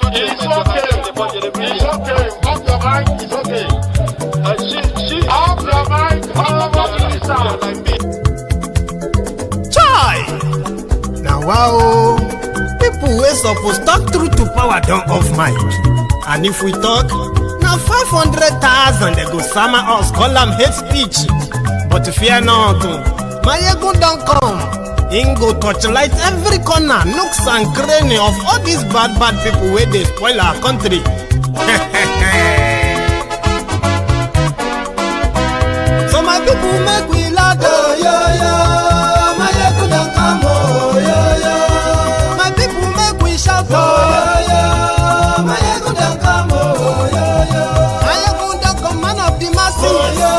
It's okay. It's okay. Off your mind. It's okay. Off your mind. Chai! Now wow, people wey suppose talk truth to power don't off mic. And if we talk, now 500,000 they go summer us, call them hate speech. But fear not, my ego don't come. Ingo torchlight every corner, nooks and cranny of all these bad people where they spoil our country. So my people make we laugh, oh, yo. My ego don't come, oh, yo. My people make we shout, oh, yo. My ego don't come, oh, yo. My ego don't come, man of the masses, oh, yo.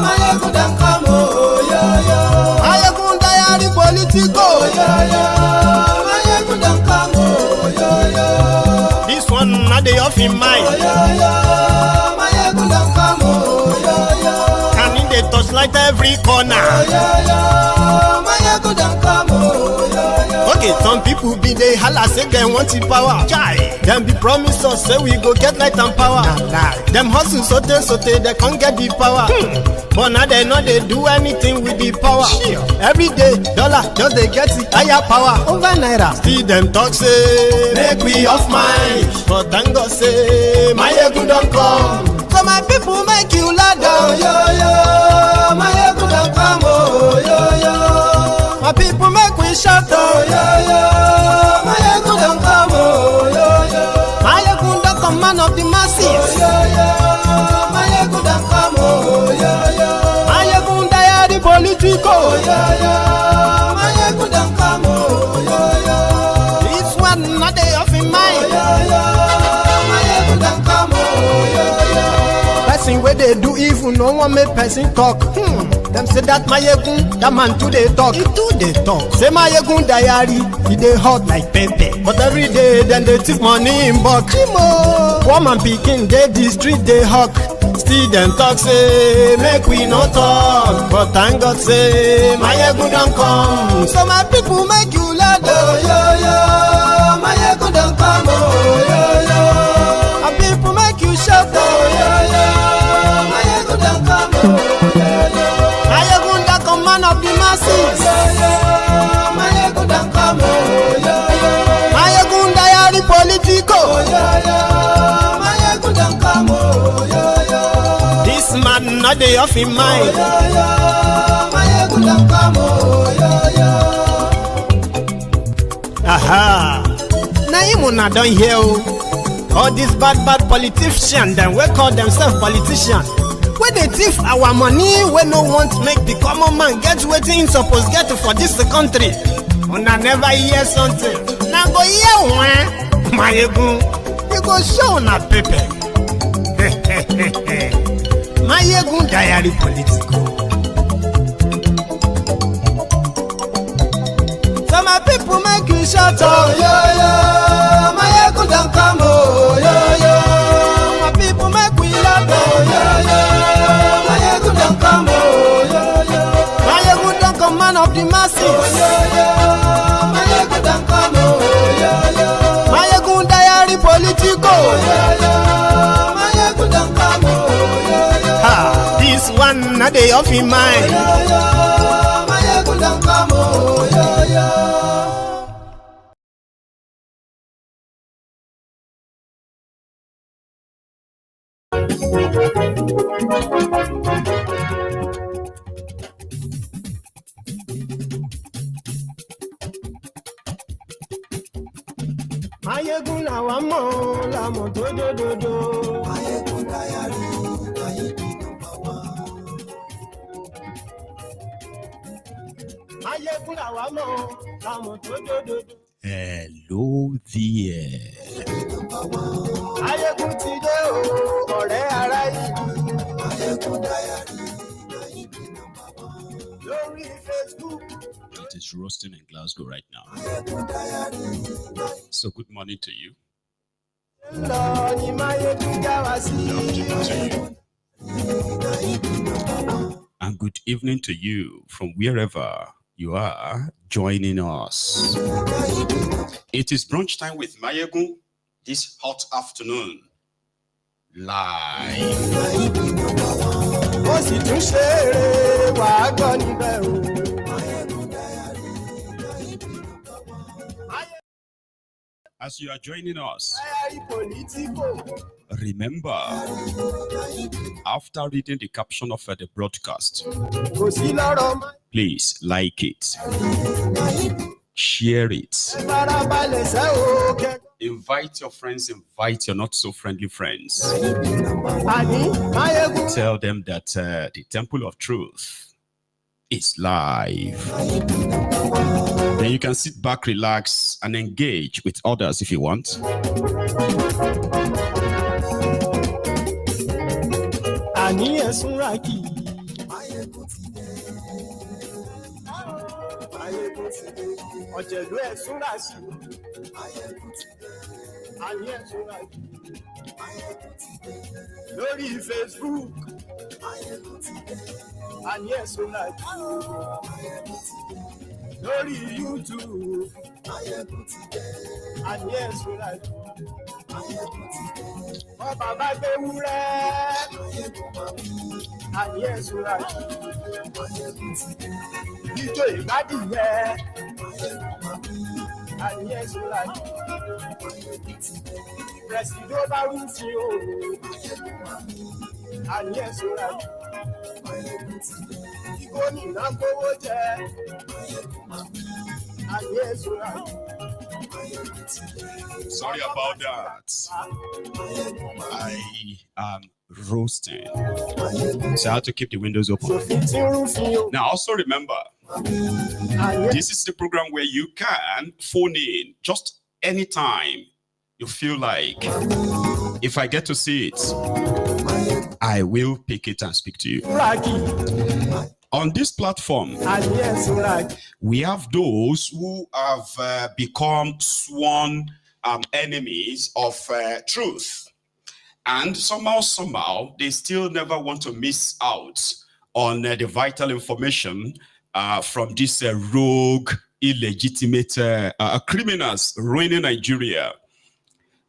My ego don't come, oh, yo. My ego diary politico, oh, yo. My ego don't come, oh, yo. This one not the off in mind, oh, yo. My ego don't come, oh, yo. Can in the touchlight every corner, oh, yo. My ego don't come, oh, yo. Okay, some people be they holla say they want the power. Chai, them be promise us say we go get light and power. Nah. Them hustle sote they can't get the power. But now they know they do anything with the power. Sure. Every day, dollar just they get the higher power over naira. Still them talk say make we off mind. But thank God say my ego don't come. So my people make you laugh, oh, yo. My ego don't come, oh, yo. My people make we shout, oh, yo. My ego don't come, oh, yo. My ego don't come, man of the masses, oh, yo. My ego don't come, oh, yo. My ego diary politico, oh, yo. My ego don't come, oh, yo. This one not they off in mind, oh, yo. My ego don't come, oh, yo. Person where they do evil, no one make person talk. Them say that my yegun, that man too they talk. He too they talk. Say my yegun diary, he they hot like pepper. But every day then they take money in bulk. Woman picking they the street they hawk. Still them talk say make we no talk. But thank God say my yegun don't come. So my people make you laugh, oh, yo. My yegun don't come, oh, yo. My people make you shout, oh, yo. My yegun don't come, oh, yo. Man of the masses, my ego don't come, my ego diary politico, my ego don't come, this man not the off in mind, my ego don't come, aha. Now you not done here, all these bad politicians, them we call themselves politicians. When they thief our money, we no want make the common man get waiting suppose get for this country. And I never hear something. Now go hear one, my ego, you go show na paper. My ego diary political. So my people make you shout, oh, yo. My ego don't come, oh, yo. My people make we laugh, oh, yo. Don't come, oh, yo. My ego don't come, man of the masses, oh, yo. My ego don't come, oh, yo. My ego diary politico, oh, yo. My ego don't come, oh, yo. Ha, this one not they off in mind, oh, yo. My ego don't come, oh, yo. Mayegun la wa mo la mo do. Mayegun diary, Mayegun number one. Mayegun la wa mo la mo do. Hello there. Mayegun ti dé o, ọ̀rẹ́ ara yìí. Mayegun diary, Mayegun number one. Lórí Facebook. It is roasting in Glasgow right now. So good morning to you. Good afternoon to you. And good evening to you from wherever you are joining us. It is brunch time with Mayegun this hot afternoon live. As you are joining us, remember, after reading the caption of the broadcast, please like it, share it, invite your friends, invite your not so friendly friends. Tell them that the Temple of Truth is live. Then you can sit back, relax, and engage with others if you want. Lórí Facebook, and yes, like lórí YouTube, and yes, like Bàbá Gbéwúrẹ́, and yes, like Ijó Ìgbádìyẹ, and yes, like Presido Barufio, and yes, like Sorry about that. I am roasting, so I have to keep the windows open. Now, also remember, this is the program where you can phone in just anytime you feel like. If I get to see it, I will pick it and speak to you. On this platform, we have those who have become sworn enemies of truth. And somehow, they still never want to miss out on the vital information from these rogue, illegitimate criminals ruining Nigeria.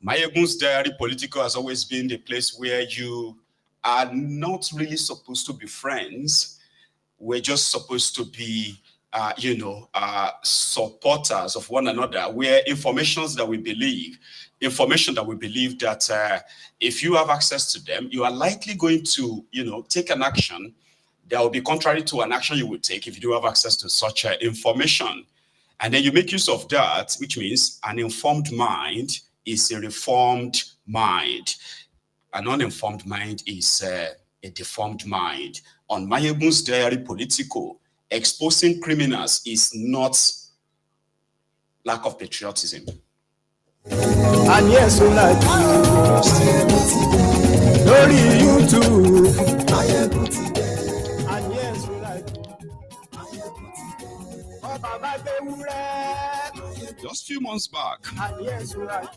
Mayegun's Diary Political has always been the place where you are not really supposed to be friends. We're just supposed to be, supporters of one another, where information that we believe that if you have access to them, you are likely going to, take an action that will be contrary to an action you would take if you do have access to such information. And then you make use of that, which means an informed mind is a reformed mind. An uninformed mind is a deformed mind. On Mayegun's Diary Political, exposing criminals is not lack of patriotism. And yes, so like Lórí YouTube, and yes, so like Bàbá Gbéwúrẹ́. Just a few months back, And yes, so like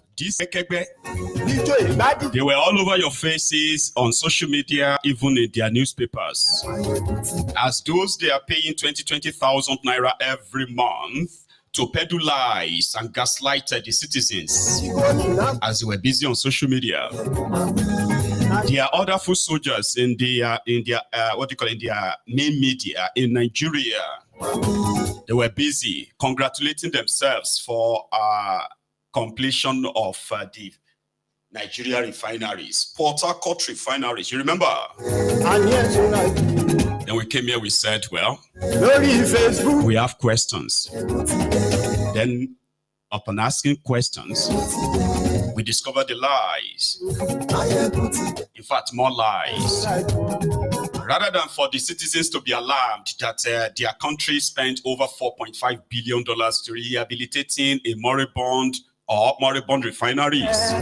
they were all over your faces on social media, even in their newspapers. As those they are paying 20,000 naira every month to peddle lies and gaslight the citizens as they were busy on social media. There are other foot soldiers in their main media in Nigeria. They were busy congratulating themselves for completion of the Nigerian refineries, Port Harcourt refineries. You remember? And yes, so like Then we came here, we said, well, Lórí Facebook, we have questions. Then, upon asking questions, we discovered the lies. In fact, more lies. Rather than for the citizens to be alarmed that their country spent over $4.5 billion to rehabilitating a moribund refineries.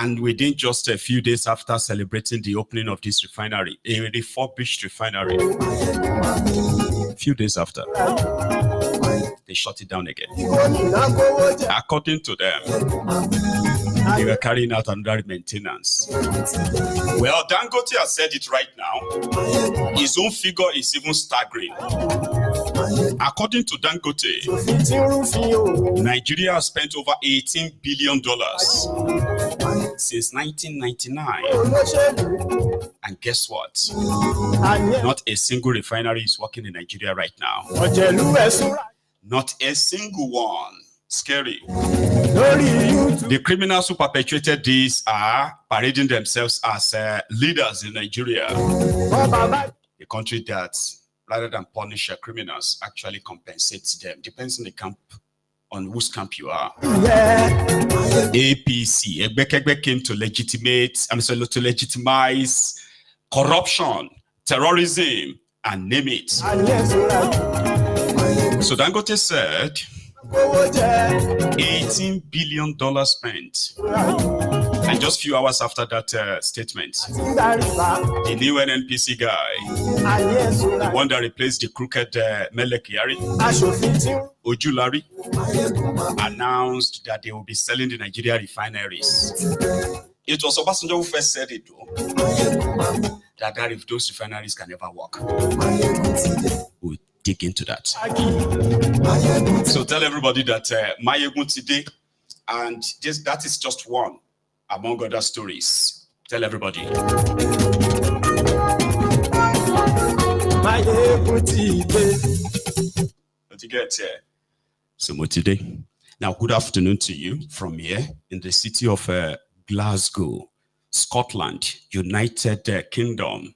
And within just a few days after celebrating the opening of this refinery, a refurbished refinery, a few days after, they shut it down again. According to them, they were carrying out another maintenance. Well, Dangote has said it right now. His own figure is even staggering. According to Dangote, Nigeria has spent over $18 billion since 1999. And guess what? Not a single refinery is working in Nigeria right now. Not a single one. Scary. The criminals who perpetrated this are parading themselves as leaders in Nigeria. A country that, rather than punish criminals, actually compensates them. Depends on the camp, on whose camp you are. APC, Egbekegbe came to legitimize corruption, terrorism, and name it. So Dangote said, $18 billion spent. And just a few hours after that statement, the new NNPC guy, the one that replaced the crooked Melek Yari, Ojulari, announced that they will be selling the Nigerian refineries. It was Obasanjo who first said it, though, that if those refineries can never work. We'll dig into that. So tell everybody that Mayegun today, and that is just one among other stories. Tell everybody. What you get here? So today. Now, good afternoon to you from here in the city of Glasgow, Scotland, United Kingdom,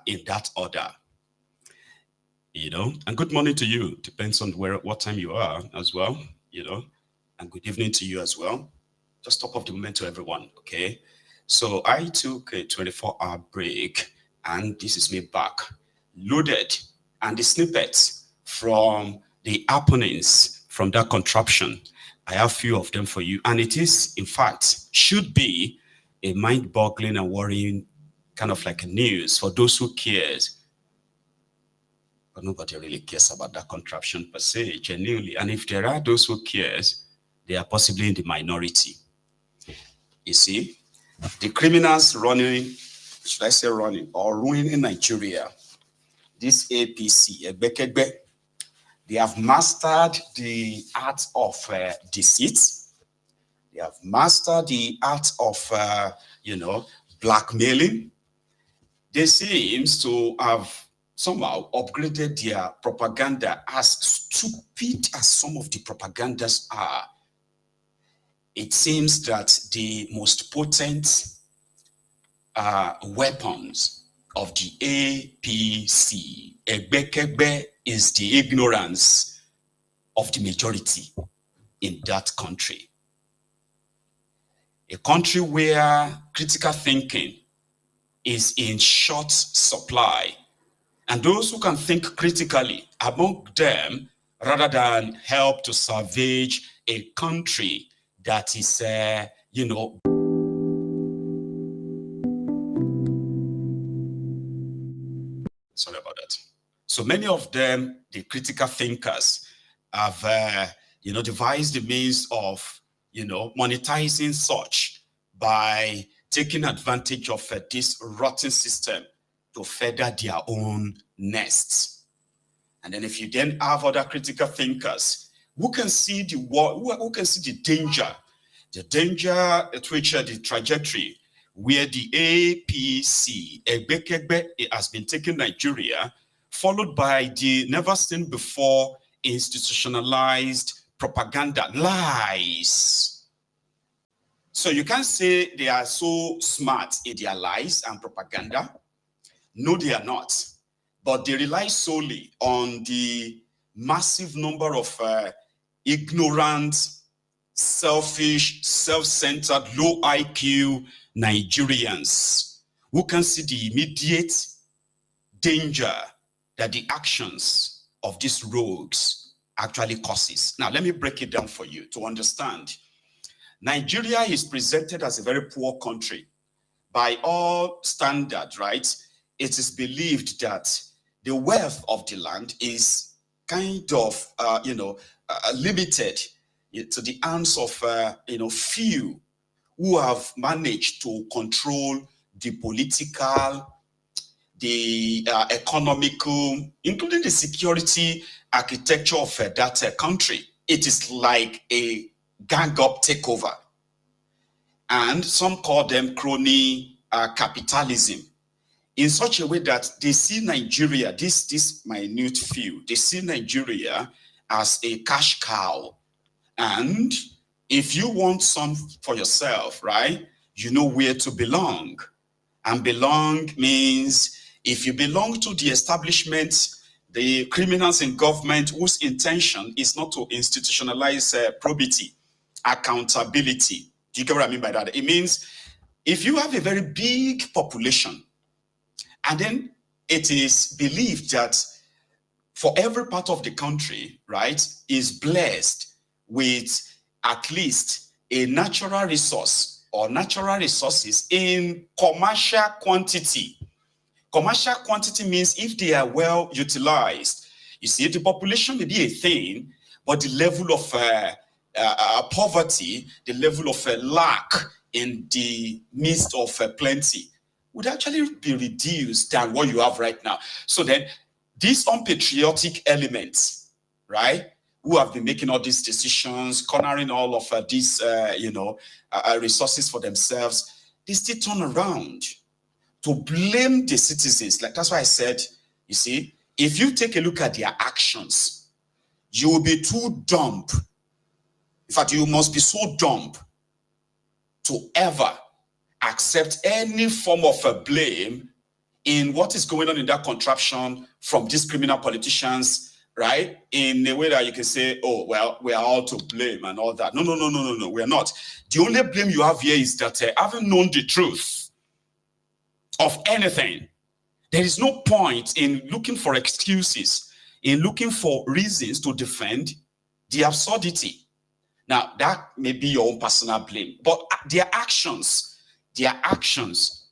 in that order. You know, and good morning to you. Depends on what time you are as well, you know, and good evening to you as well. Just top of the moment to everyone, okay? So I took a 24-hour break, and this is me back, loaded, and the snippets from the happenings from that contraption. I have a few of them for you, and it is, in fact, should be a mind-boggling and worrying kind of like a news for those who cares. But nobody really cares about that contraption per se, genuinely. And if there are those who cares, they are possibly in the minority. You see, the criminals running, should I say running, or ruining Nigeria, this APC, Ebekegbe, they have mastered the art of deceit. They have mastered the art of, blackmailing. They seem to have somehow upgraded their propaganda. As stupid as some of the propagandas are, it seems that the most potent weapons of the APC, Egbekegbe, is the ignorance of the majority in that country. A country where critical thinking is in short supply. And those who can think critically among them, rather than help to salvage a country that is, sorry about that. So many of them, the critical thinkers, have, devised the means of, monetizing such by taking advantage of this rotten system to feather their own nests. And then if you then have other critical thinkers who can see the danger at which the trajectory where the APC, Egbekegbe, has been taking Nigeria, followed by the never seen before institutionalized propaganda, lies. So you can't say they are so smart in their lies and propaganda. No, they are not. But they rely solely on the massive number of ignorant, selfish, self-centered, low IQ Nigerians who can see the immediate danger that the actions of these rogues actually causes. Now, let me break it down for you to understand. Nigeria is presented as a very poor country. By all standards, right? It is believed that the wealth of the land is kind of, limited to the hands of, few who have managed to control the political, the economical, including the security architecture of that country. It is like a gang-up takeover. And some call them crony capitalism, in such a way that they see Nigeria, this minute few, they see Nigeria as a cash cow. And if you want some for yourself, right, you know where to belong. And belong means if you belong to the establishment, the criminals in government whose intention is not to institutionalize probity, accountability. Do you get what I mean by that? It means if you have a very big population, and then it is believed that for every part of the country, right, is blessed with at least a natural resource or natural resources in commercial quantity. Commercial quantity means if they are well utilized. You see, the population may be a thing, but the level of poverty, the level of lack in the midst of plenty would actually be reduced than what you have right now. So then these unpatriotic elements, right, who have been making all these decisions, cornering all of these, resources for themselves, they still turn around to blame the citizens. Like that's why I said, you see, if you take a look at their actions, you will be too dumb. In fact, you must be so dumb to ever accept any form of blame in what is going on in that contraption from these criminal politicians, right? In a way that you can say, oh, well, we are all to blame and all that. No, we are not. The only blame you have here is that having known the truth of anything, there is no point in looking for excuses, in looking for reasons to defend the absurdity. Now, that may be your own personal blame, but their actions,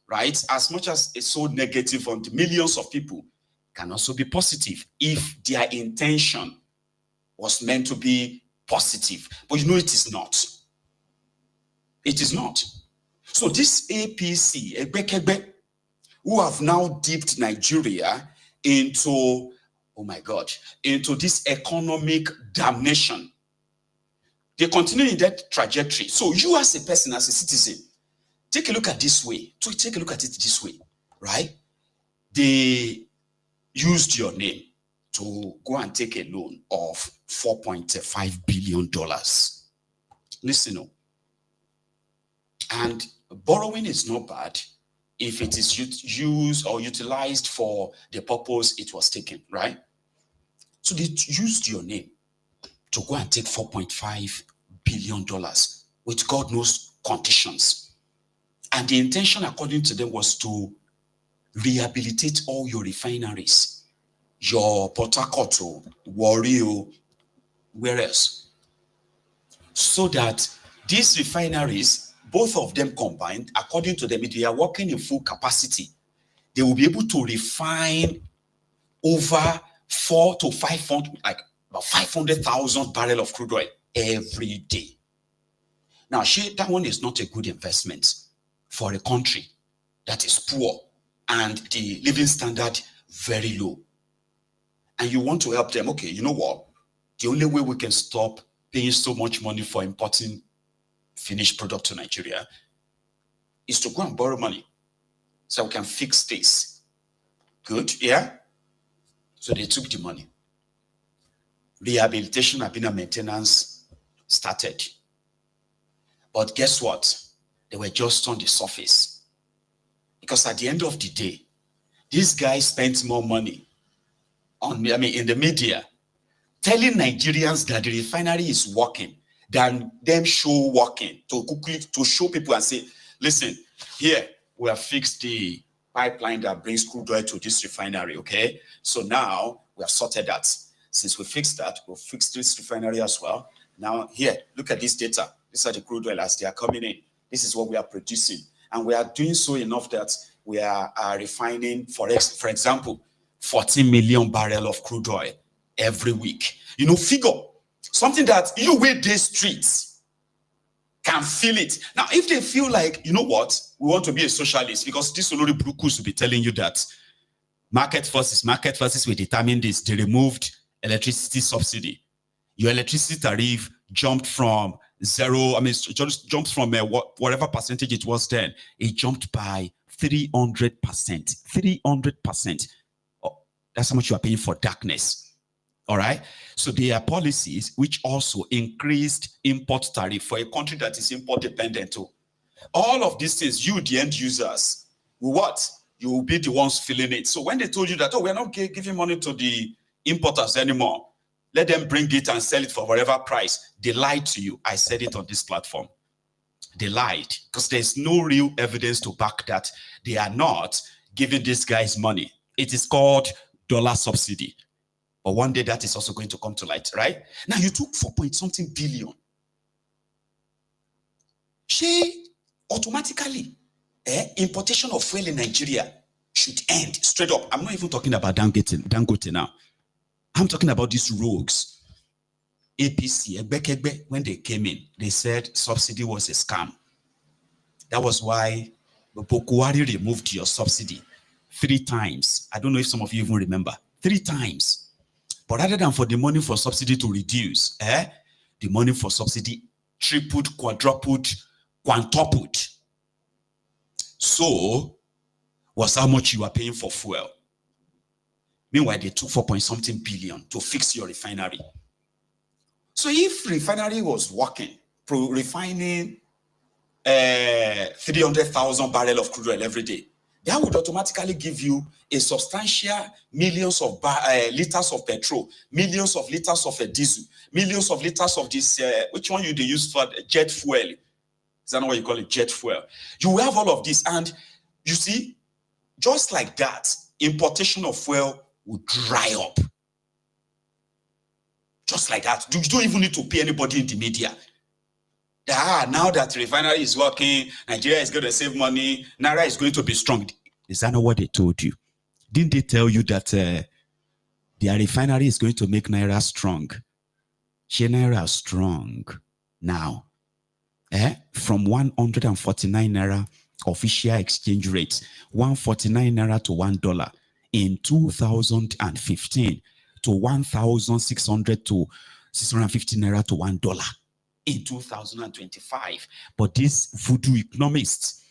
right, as much as it's so negative on the millions of people, can also be positive if their intention was meant to be positive. But you know it is not. It is not. So this APC, Ebekebe, who have now dipped Nigeria into, oh my God, into this economic damnation, they continue in that trajectory. So you as a person, as a citizen, take a look at this way. Take a look at it this way, right? They used your name to go and take a loan of $4.5 billion. Listen up. And borrowing is not bad if it is used or utilized for the purpose it was taken, right? So they used your name to go and take $4.5 billion with God knows conditions. And the intention, according to them, was to rehabilitate all your refineries, your Port Harcourt, Warri, where else? So that these refineries, both of them combined, according to them, if they are working in full capacity, they will be able to refine over 400 to 500, like about 500,000 barrels of crude oil every day. Now, that one is not a good investment for a country that is poor and the living standard very low. And you want to help them. Okay, you know what? The only way we can stop paying so much money for importing finished product to Nigeria is to go and borrow money so we can fix this. Good, yeah? So they took the money. Rehabilitation and maintenance started. But guess what? They were just on the surface. Because at the end of the day, these guys spent more money in the media telling Nigerians that the refinery is working than them working to show people and say, listen, here, we have fixed the pipeline that brings crude oil to this refinery, okay? So now we have sorted that. Since we fixed that, we'll fix this refinery as well. Now here, look at this data. These are the crude oil as they are coming in. This is what we are producing. And we are doing so enough that we are refining, for example, 14 million barrels of crude oil every week. You know, figure something that you weigh these streets. can feel it. Now, if they feel like, you know what, we want to be a socialist, because this Olori Brukus will be telling you that market forces will determine this. They removed electricity subsidy. Your electricity tariff jumped from zero, just jumped from whatever percentage it was then. It jumped by 300%. 300%. Oh, that's how much you are paying for darkness. All right. So there are policies which also increased import tariff for a country that is import dependent too. All of these things, you, the end users, will what? You will be the ones feeling it. So when they told you that, oh, we're not giving money to the importers anymore, let them bring it and sell it for whatever price, they lied to you. I said it on this platform. They lied because there's no real evidence to back that. They are not giving these guys money. It is called dollar subsidy. But one day that is also going to come to light, right? Now you took 4-point-something billion. She automatically, importation of fuel in Nigeria should end straight up. I'm not even talking about Dangote now. I'm talking about these rogues. APC, Egbekegbe, when they came in, they said subsidy was a scam. That was why Bokwari removed your subsidy 3 times. I don't know if some of you even remember. 3 times. But rather than for the money for subsidy to reduce, the money for subsidy tripled, quadrupled, quintupled. So, was how much you are paying for fuel. Meanwhile, they took 4-point-something billion to fix your refinery. So if refinery was working, refining 300,000 barrels of crude oil every day, that would automatically give you a substantial millions of liters of petrol, millions of liters of diesel, millions of liters of this, which one you use for jet fuel? Is that not what you call it, jet fuel? You will have all of this, and you see, just like that, importation of fuel will dry up. Just like that. You don't even need to pay anybody in the media. Now that refinery is working, Nigeria is going to save money, Naira is going to be strong. Is that not what they told you? Didn't they tell you that their refinery is going to make Naira strong? Naira is strong now. From 149 Naira official exchange rate, 149 Naira to $1 in 2015 to 1,600 to 650 Naira to $1 in 2025. But these voodoo economists,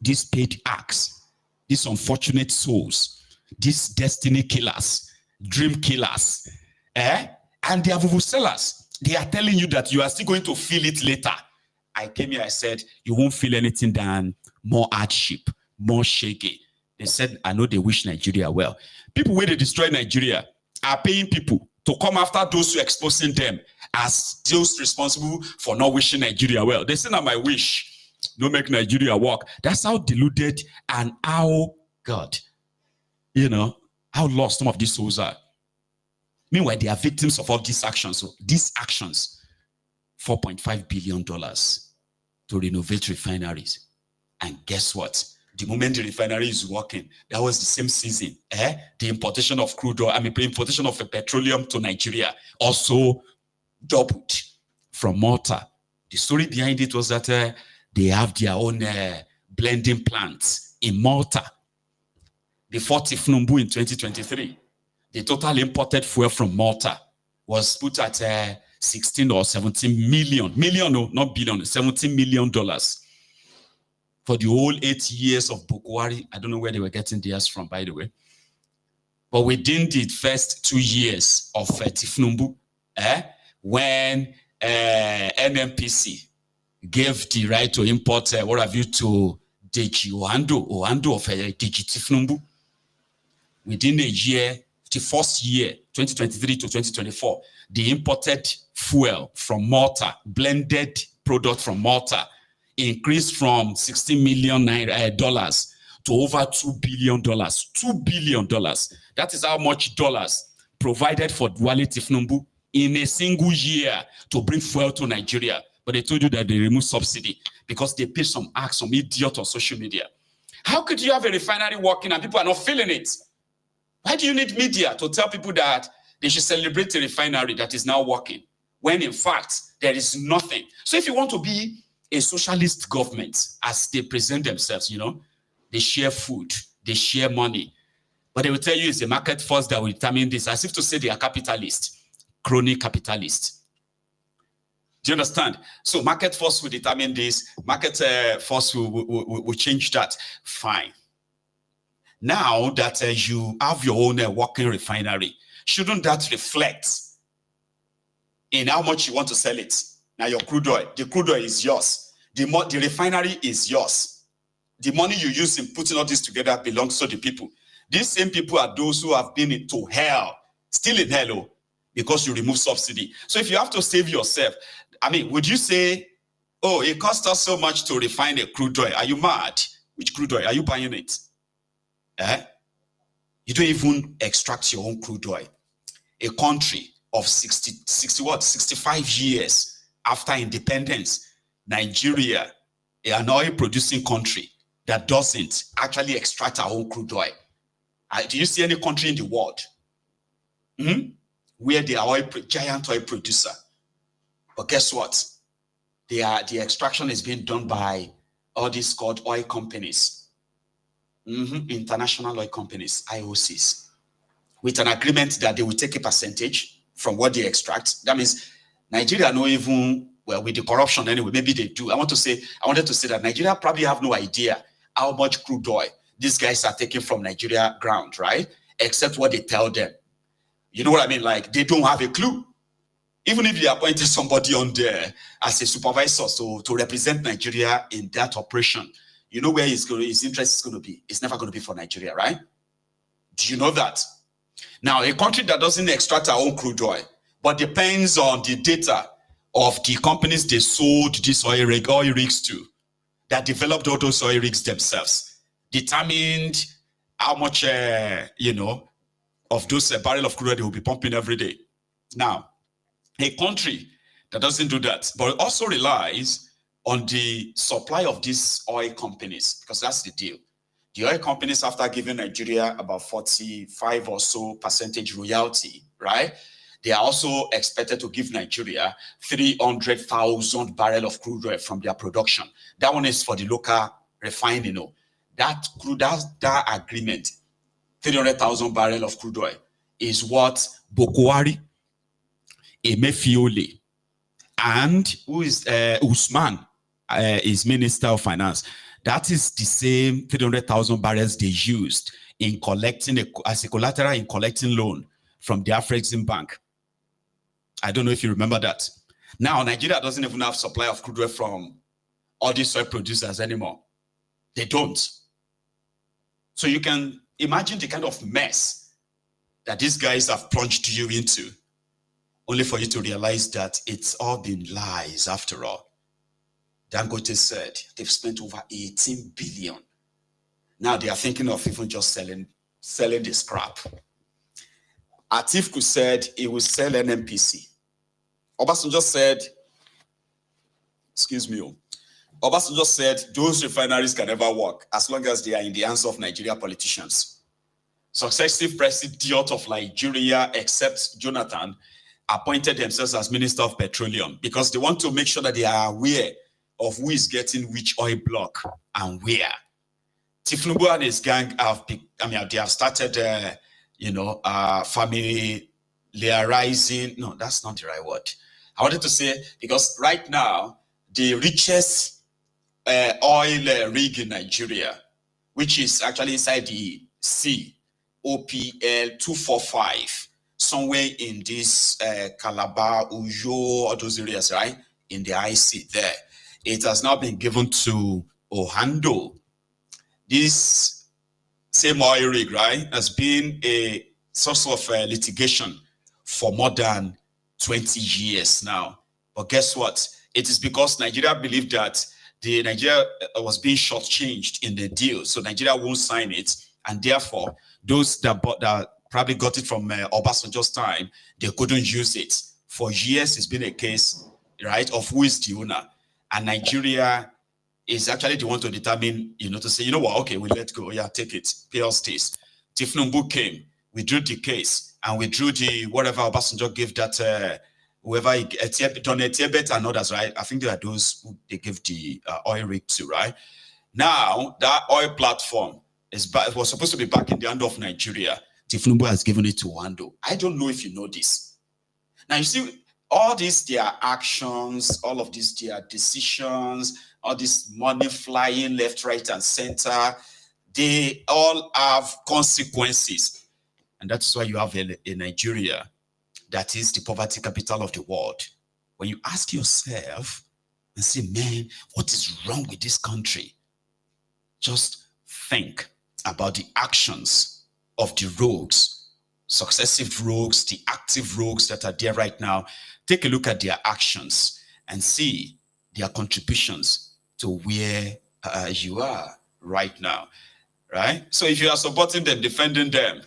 these paid acts, these unfortunate souls, these destiny killers, dream killers, and they are vuvu sellers. They are telling you that you are still going to feel it later. I came here, I said, you won't feel anything than more hardship, more shaky. They said, I know they wish Nigeria well. People where they destroy Nigeria are paying people to come after those who are exposing them as those responsible for not wishing Nigeria well. They say, now my wish, don't make Nigeria work. That's how deluded and how, God, how lost some of these souls are. Meanwhile, they are victims of all these actions. So these actions, $4.5 billion to renovate refineries. And guess what? The moment the refinery is working, that was the same season. The importation of crude oil, importation of petroleum to Nigeria also doubled from Malta. The story behind it was that they have their own blending plants in Malta. Before Tifnumbu in 2023, the total imported fuel from Malta was put at 16 or 17 million. No, not billion, $17 million. For the whole 8 years of Bokwari. I don't know where they were getting theirs from, by the way. But within the first 2 years of Tifnumbu, when NNPC gave the right to import, to Deji Oando of Deji Tifnumbu, within a year, the first year, 2023 to 2024, the imported fuel from Malta, blended product from Malta, increased from $16 million to over $2 billion. $2 billion. That is how much dollars provided for Wale Tifnumbu in a single year to bring fuel to Nigeria. But they told you that they removed subsidy because they paid some idiot on social media. How could you have a refinery working and people are not feeling it? Why do you need media to tell people that they should celebrate a refinery that is now working? when in fact there is nothing. So if you want to be a socialist government, as they present themselves, you know, they share food, they share money, but they will tell you it's the market force that will determine this, as if to say they are capitalist, crony capitalist. Do you understand? So market force will determine this, market force will change that. Fine. Now that you have your own working refinery, shouldn't that reflect in how much you want to sell it? Now your crude oil, the crude oil is yours. The refinery is yours. The money you use in putting all this together belongs to the people. These same people are those who have been into hell, still in hell, because you remove subsidy. So if you have to save yourself, I mean, would you say, oh, it costs us so much to refine a crude oil? Are you mad? Which crude oil? Are you buying it? You don't even extract your own crude oil. A country of 65 years after independence, Nigeria, an oil producing country that doesn't actually extract our own crude oil. Do you see any country in the world where they are giant oil producer? But guess what? The extraction is being done by all these called oil companies, international oil companies, IOCs, with an agreement that they will take a percentage from what they extract. That means Nigeria not even, well, with the corruption anyway, maybe they do. I wanted to say that Nigeria probably have no idea how much crude oil these guys are taking from Nigeria ground, right? Except what they tell them. You know what I mean? Like, they don't have a clue. Even if they appointed somebody on there as a supervisor to represent Nigeria in that operation, you know where his interest is going to be? It's never going to be for Nigeria, right? Do you know that? Now, a country that doesn't extract our own crude oil, but depends on the data of the companies they sold these oil rigs to, that developed all those oil rigs themselves, determined how much, of those barrel of crude oil they will be pumping every day. Now, a country that doesn't do that, but also relies on the supply of these oil companies, because that's the deal. The oil companies, after giving Nigeria about 45 or so percentage royalty, right? They are also expected to give Nigeria 300,000 barrel of crude oil from their production. That one is for the local refining. That agreement, 300,000 barrel of crude oil, is what Bokwari, Emefiole, and who is Usman, is Minister of Finance. That is the same 300,000 barrels they used in collecting as a collateral in collecting loan from the Afrexim Bank. I don't know if you remember that. Now, Nigeria doesn't even have supply of crude oil from all these oil producers anymore. They don't. So you can imagine the kind of mess that these guys have plunged you into, only for you to realize that it's all been lies after all. Dangote said they've spent over 18 billion. Now they are thinking of even just selling the scrap. Atiku said he will sell NNPC. Obasanjo said, Obasanjo said those refineries can never work as long as they are in the hands of Nigeria politicians. Successive presidents of Nigeria, except Jonathan, appointed themselves as Minister of Petroleum because they want to make sure that they are aware of who is getting which oil block and where. Tifnubu and his gang they have started, familiarizing. No, that's not the right word. I wanted to say, because right now, the richest oil rig in Nigeria, which is actually inside the sea, OPL 245, somewhere in this Calabar, Uyo, all those areas, right? In the IC there. It has now been given to Ohando. This same oil rig, right, has been a source of litigation for more than 20 years now. But guess what? It is because Nigeria believed that Nigeria was being shortchanged in the deal, so Nigeria won't sign it, and therefore those that probably got it from Obasanjo's time, they couldn't use it. For years, it's been a case, right, of who is the owner. And Nigeria is actually the one to determine, to say, okay, we let go. Yeah, take it. Pay us this. Tifnumbu came, we drew the case, and we drew the whatever Obasanjo gave that whoever Donetebet and others, right? I think they are those who they gave the oil rig to, right? Now that oil platform is back, it was supposed to be back in the hand of Nigeria. Tifnumbu has given it to Wando. I don't know if you know this. Now you see all these their actions, all of these their decisions, all this money flying left, right, and center, they all have consequences. And that's why you have a Nigeria that is the poverty capital of the world. When you ask yourself and say, man, what is wrong with this country? Just think about the actions of the rogues, successive rogues, the active rogues that are there right now. Take a look at their actions and see their contributions to where you are right now, right? So if you are supporting them, defending them,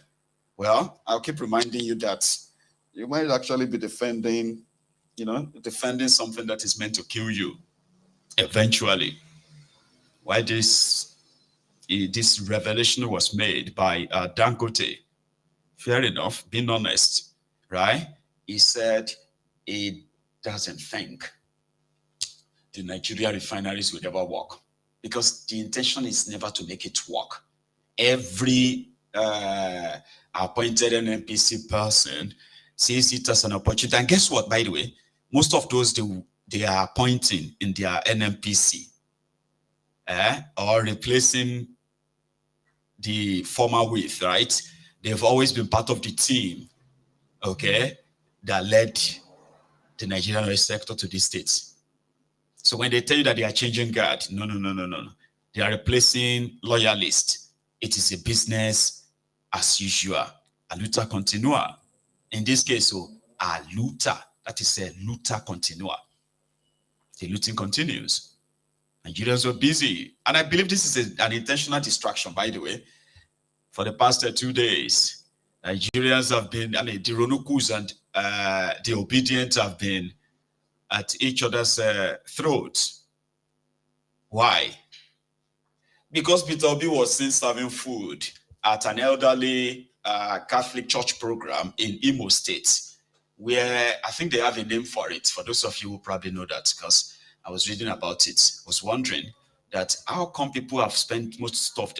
well, I'll keep reminding you that you might actually be defending, defending something that is meant to kill you eventually. Why this revelation was made by Dangote, fair enough, being honest, right? He said he doesn't think the Nigerian refineries will ever work because the intention is never to make it work. Every appointed NNPC person sees it as an opportunity. And guess what, by the way? Most of those they are appointing in their NNPC or replacing the former with, right? They've always been part of the team, okay, that led the Nigerian oil sector to these states. So when they tell you that they are changing guard, no. They are replacing loyalists. It is a business as usual. A luta continua. In this case, a luta, that is a luta continua. The looting continues. Nigerians were busy. And I believe this is an intentional distraction, by the way. For the past 2 days, Nigerians have been, the Ronukus and the obedient have been at each other's throats. Why? Because Peter Obi was seen serving food at an elderly Catholic church program in Imo State, where I think they have a name for it. For those of you who probably know that, because I was reading about it, I was wondering that how come people have spent most of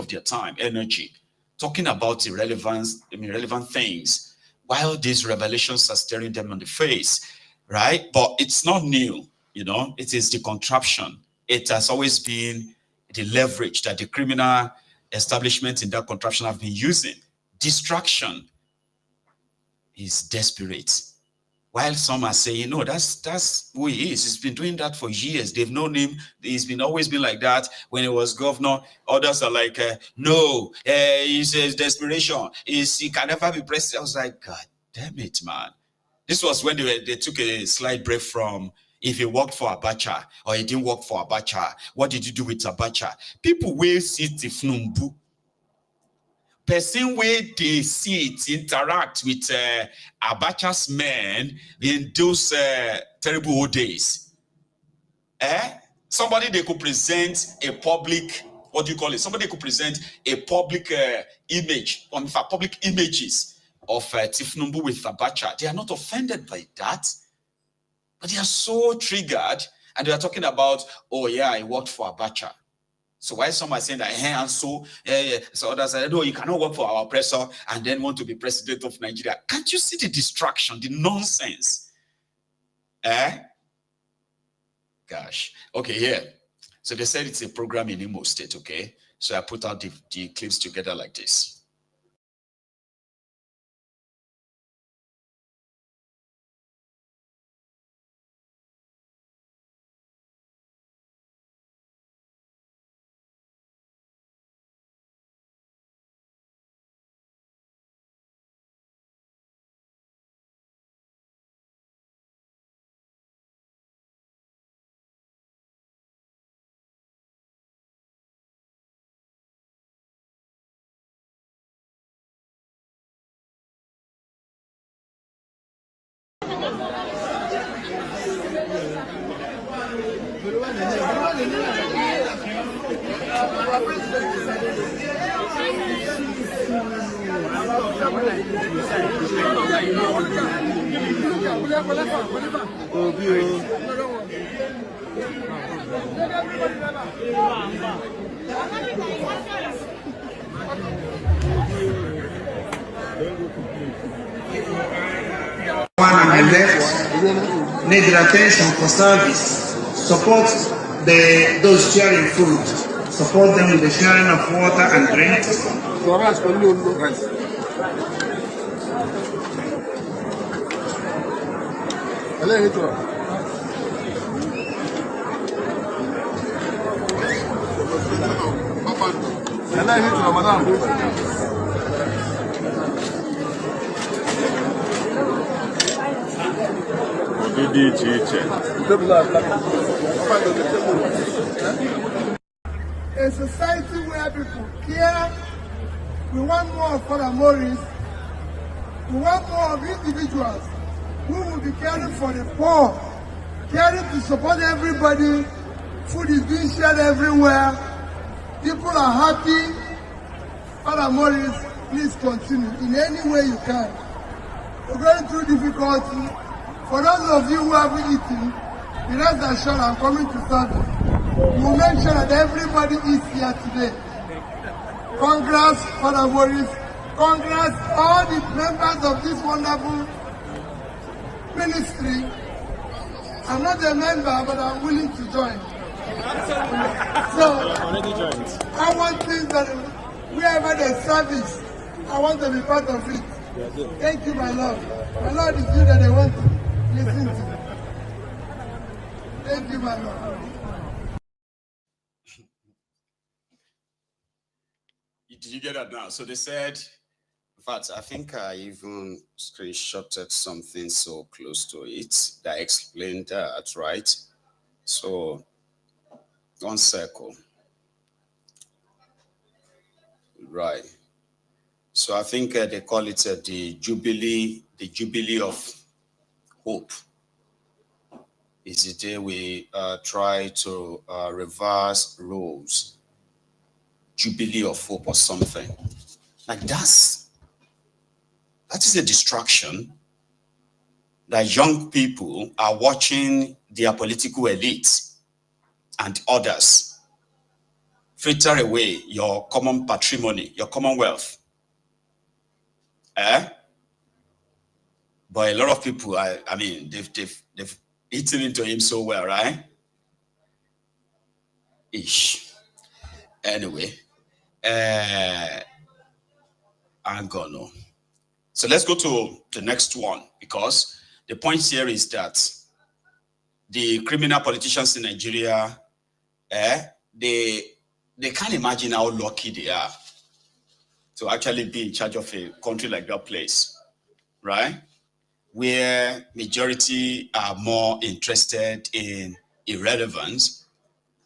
their time, energy, talking about irrelevant things, while these revelations are staring them on the face, right? But it's not new, it is the contraption. It has always been the leverage that the criminal establishment in that contraption have been using. Distraction is desperate. While some are saying, no, that's who he is. He's been doing that for years. They've known him. He's always been like that when he was governor. Others are like, no, he says desperation. He can never be president. I was like, God damn it, man. This was when they took a slight break from if he worked for Abacha or he didn't work for Abacha. What did you do with Abacha? People will see Tifnumbu. Person where they see it interact with Abacha's men in those terrible old days. Somebody they could present a public, what do you call it? Somebody could present a public image, in fact, public images of Tifnumbu with Abacha. They are not offended by that, but they are so triggered, and they are talking about, oh yeah, I worked for Abacha. So why some are saying that, and so others say, no, you cannot work for our oppressor and then want to be president of Nigeria. Can't you see the distraction, the nonsense? Gosh. Okay, yeah. So they said it's a program in Imo State, okay? So I put out the clips together like this. One on the left need attention for service. Support those sharing food. Support them with the sharing of water and drinks. A society where people care. We want more of Morris. We want more of individuals who will be caring for the poor, caring to support everybody. Food is being shared everywhere. People are happy. Father Morris, please continue in any way you can. We're going through difficulty. For those of you who haven't eaten, the rest assured I'm coming to service. We'll make sure that everybody is here today. Congrats, Father Morris. Congrats, all the members of this wonderful ministry. I'm not a member, but I'm willing to join. So, I want things that wherever there's service, I want to be part of it. Thank you, my Lord. My Lord is you that I want to listen to. Thank you, my Lord. Did you get that now? So they said, in fact, I think I even screenshotted something so close to it that explained that, right? So, one circle. Right. So I think they call it the Jubilee of Hope. Is the day we try to reverse roles. Jubilee of Hope or something. Like that is a distraction that young people are watching their political elites and others fritter away your common patrimony, your commonwealth. But a lot of people, I mean, they've eaten into him so well, right? Ish. Anyway, I'm gonna. So let's go to the next one, because the point here is that the criminal politicians in Nigeria, they can't imagine how lucky they are to actually be in charge of a country like that place, right? Where majority are more interested in irrelevance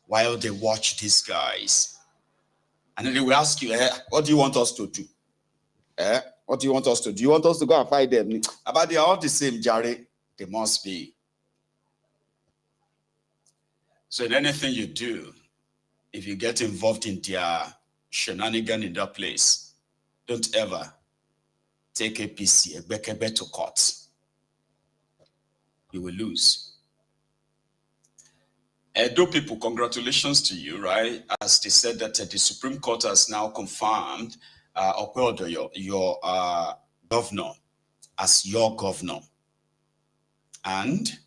while they watch these guys. And then they will ask you, what do you want us to do? What do you want us to do? Do you want us to go and fight them? But they are all the same, Jerry. They must be. So in anything you do, if you get involved in their shenanigan in that place, don't ever take APC, Ekbekebe to court. You will lose. Edo people, congratulations to you, right? As they said that the Supreme Court has now confirmed Okweodo, your governor, as your governor. And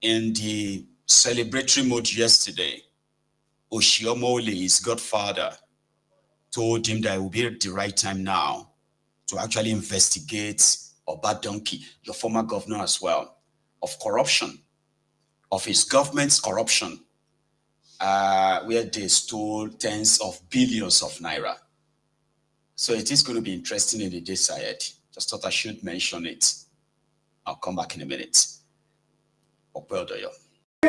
in the celebratory mode yesterday, Oshiomole, his godfather, told him that it would be the right time now to actually investigate Obadonkey, your former governor as well, of corruption, of his government's corruption, where they stole tens of billions of naira. So it is going to be interesting in the days ahead. Just thought I should mention it. I'll come back in a minute. Okweodoyo. We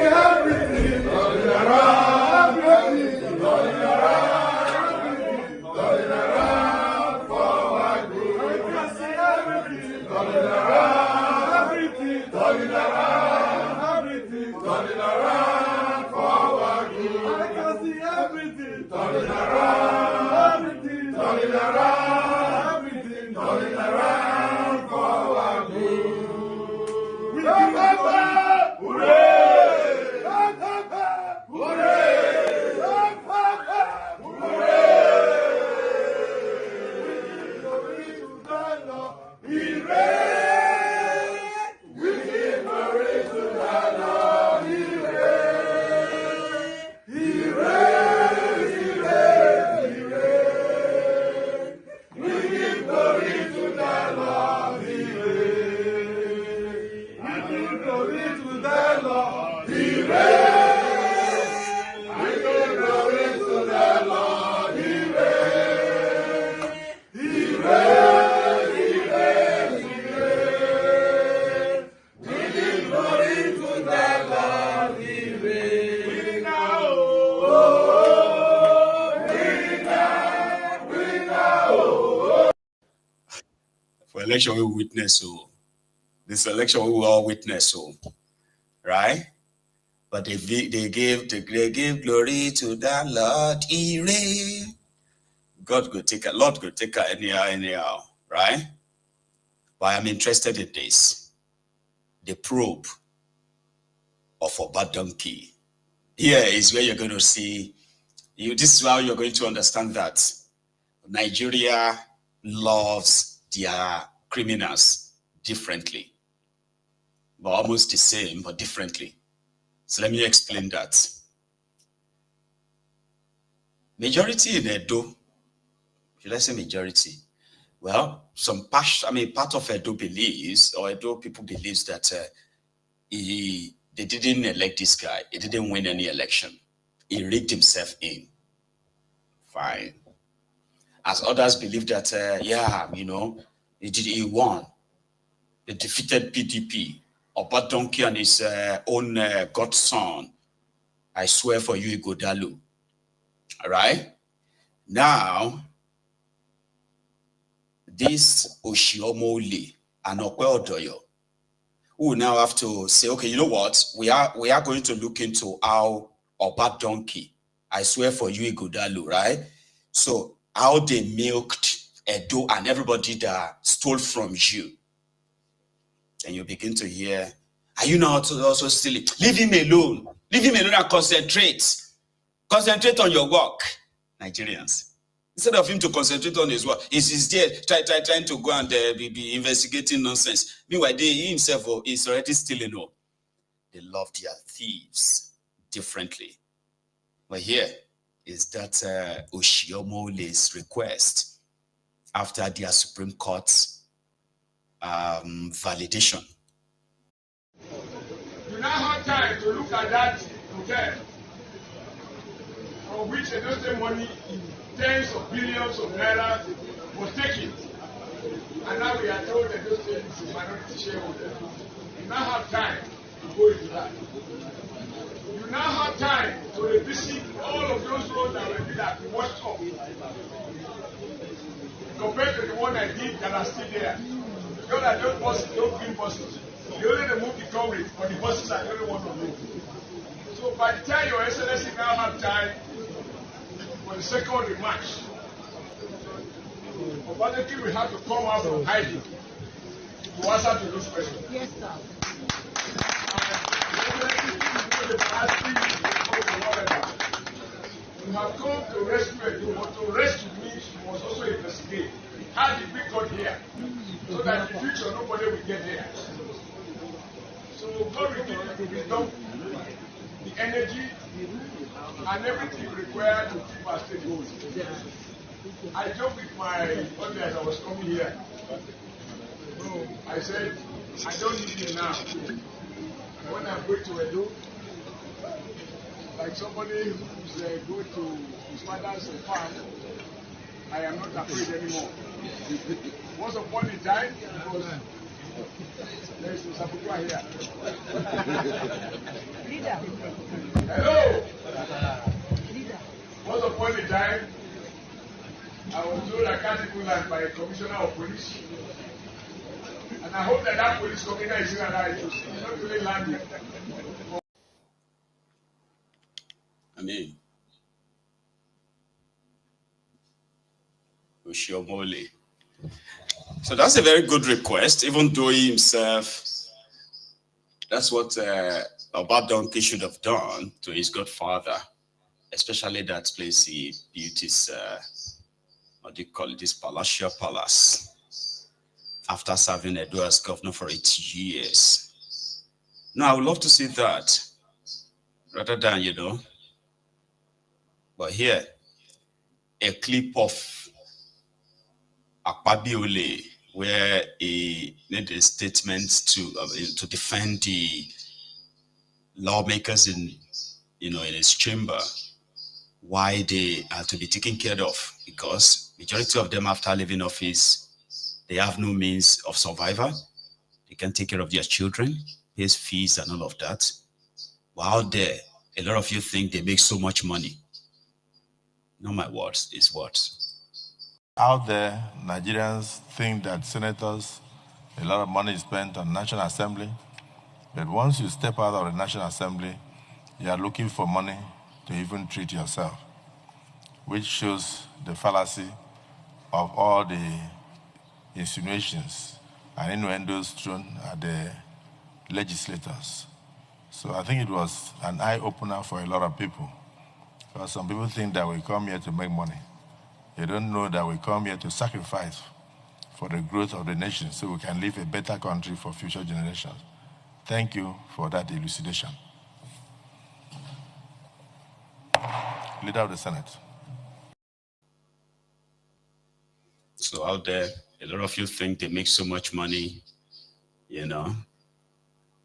For election we witness, so this election we will all witness, so right? But they gave glory to the Lord. Ire. God go take a Lord go take a anyhow, right? But I'm interested in this. The probe of Obadonkey. Here is where you're going to see this is how you're going to understand that Nigeria loves their criminals differently, but almost the same, but differently. So let me explain that. Majority in Edo, should I say majority? Well, part of Edo believes, or Edo people believes that they didn't elect this guy. He didn't win any election. He rigged himself in. Fine. As others believe that, he won. They defeated PDP. Obadonkey and his own godson. I swear for you, Igodalu. All right? Now, this Oshiomole and Okwe Odoyo, who now have to say, okay, you know what? We are going to look into how Obadonkey, I swear for you, Igodalu, right? So, how they milked Edo and everybody that stole from you. And you begin to hear, are you not also silly? Leave him alone. Leave him alone and concentrate. Concentrate on your work, Nigerians. Instead of him to concentrate on his work, he's there trying to go and be investigating nonsense. Meanwhile, he himself is already stealing all. They love their thieves differently. But here is that Oshiomole's request after their Supreme Court's validation. You now have time to look at that hotel from which the money in tens of billions of naira was taken. And now we are told that those things is a minority shareholder. You now have time to go into that. You now have time to revisit all of those roads that were built at the washed off. Compared to the one I did that are still there. Those are those buses, those green buses. You only remove the coverage, but the buses are the only one to move. So by the time your Excellency now have time for the 2nd of March, Obadonkey will have to come out from hiding to answer to those questions. Yes, sir. You have come to rescue Edo, but to rescue means you must also investigate. How did we got here? So that in the future nobody will get here. So God will give you the wisdom, the energy, and everything required to keep our state going. I joked with my audience as I was coming here. So I said, I don't need you now. When I'm going to Edo, like somebody who's going to his father's farm, I am not afraid anymore. Once upon a time, because there is a Sabukwa here. Leader. Hello! Leader. Once upon a time, I was told I can't even land by a commissioner of police. And I hope that police commissioner is in alive to see not really landing. I mean, Oshiomole. So that's a very good request, even though he himself That's what Dangote should have done to his godfather, especially that place he built his, what do you call it, this palatial palace, after serving Edo as governor for 8 years. Now, I would love to see that, rather than, but here, a clip of Akpabiole, where he made a statement to defend the lawmakers in his chamber, why they are to be taken care of, because majority of them, after leaving office, they have no means of survival. They can take care of their children, pay fees and all of that. But out there, a lot of you think they make so much money. Not my words, it's words. Out there, Nigerians think that senators, a lot of money is spent on National Assembly. But once you step out of the National Assembly, you are looking for money to even treat yourself, which shows the fallacy of all the insinuations and innuendos thrown at the legislators. So I think it was an eye-opener for a lot of people. Because some people think that we come here to make money. They don't know that we come here to sacrifice for the growth of the nation so we can leave a better country for future generations. Thank you for that elucidation. Leader of the Senate. So out there, a lot of you think they make so much money,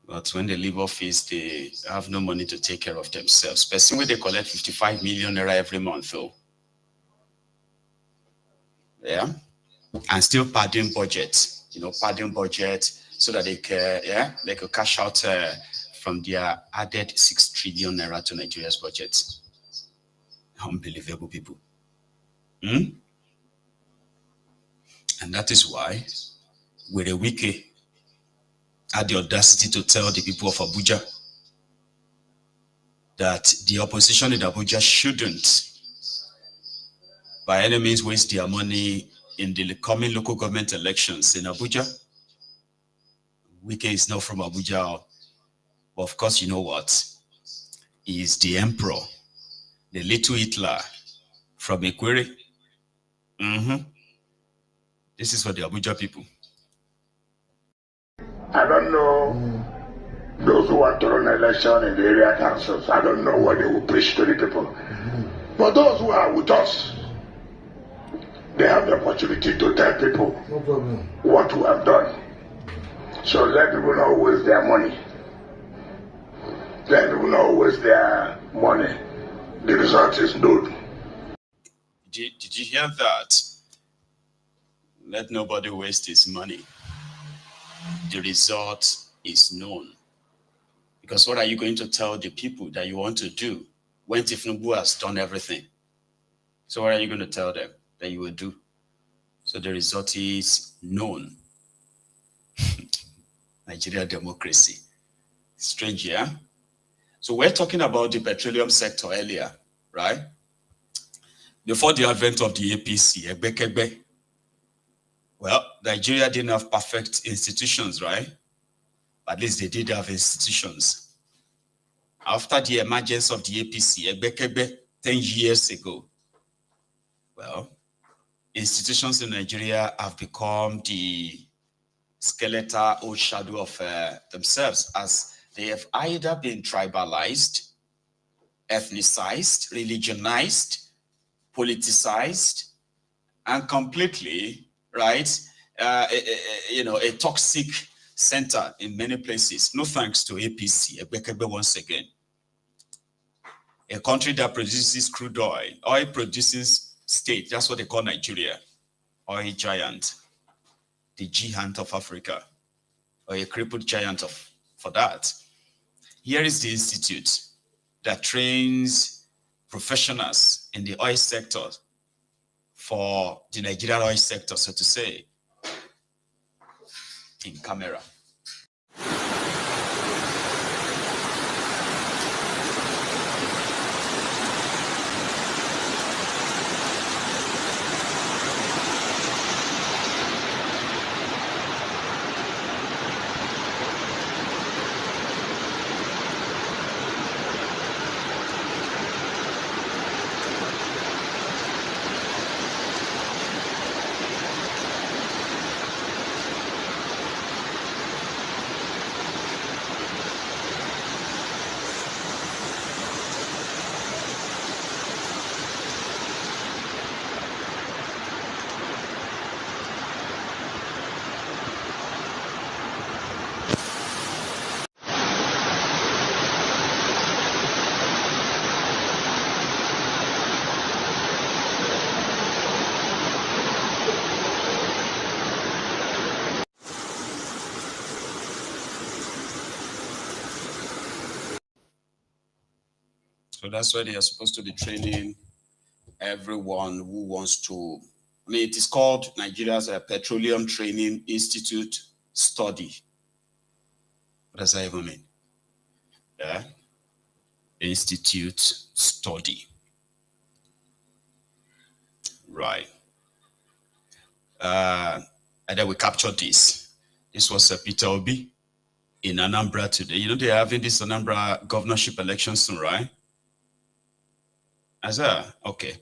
but when they leave office, they have no money to take care of themselves. Personally, they collect 55 million naira every month, though. Yeah, and still padding budget, so that they can, they could cash out from their added 6 trillion naira to Nigeria's budget. Unbelievable people. And that is why Were Wike had the audacity to tell the people of Abuja that the opposition in Abuja shouldn't by any means waste their money in the coming local government elections in Abuja. Wike is not from Abuja, but of course, you know what? He is the emperor, the little Hitler from Ikwere. This is for the Abuja people. I don't know those who want to run an election in the area councils. I don't know what they will preach to the people. But those who are with us, they have the opportunity to tell people what we have done. So let people not waste their money. Let people not waste their money. The result is known. Did you hear that? Let nobody waste his money. The result is known. Because what are you going to tell the people that you want to do when Tinubu has done everything? So what are you going to tell them that you will do? So the result is known. Nigeria democracy. Strange, yeah? So we're talking about the petroleum sector earlier, right? Before the advent of the APC, well, Nigeria didn't have perfect institutions, right? At least they did have institutions. After the emergence of the APC, 10 years ago, well, institutions in Nigeria have become the skeletal or shadow of themselves, as they have either been tribalized, ethnicized, religionized, politicized, and completely, right, a toxic center in many places. No thanks to APC, once again. A country that produces crude oil produces state, that's what they call Nigeria, oil giant, the giant of Africa, or a crippled giant for that. Here is the institute that trains professionals in the oil sector for the Nigerian oil sector, so to say, in camera. So that's why they are supposed to be training everyone who wants to. I mean, it is called Nigeria's Petroleum Training Institute Study. What does that even mean? Yeah. Institute Study. Right. And then we captured this. This was Peter Obi in Anambra today. You know, they're having this Anambra governorship election soon, right? As okay.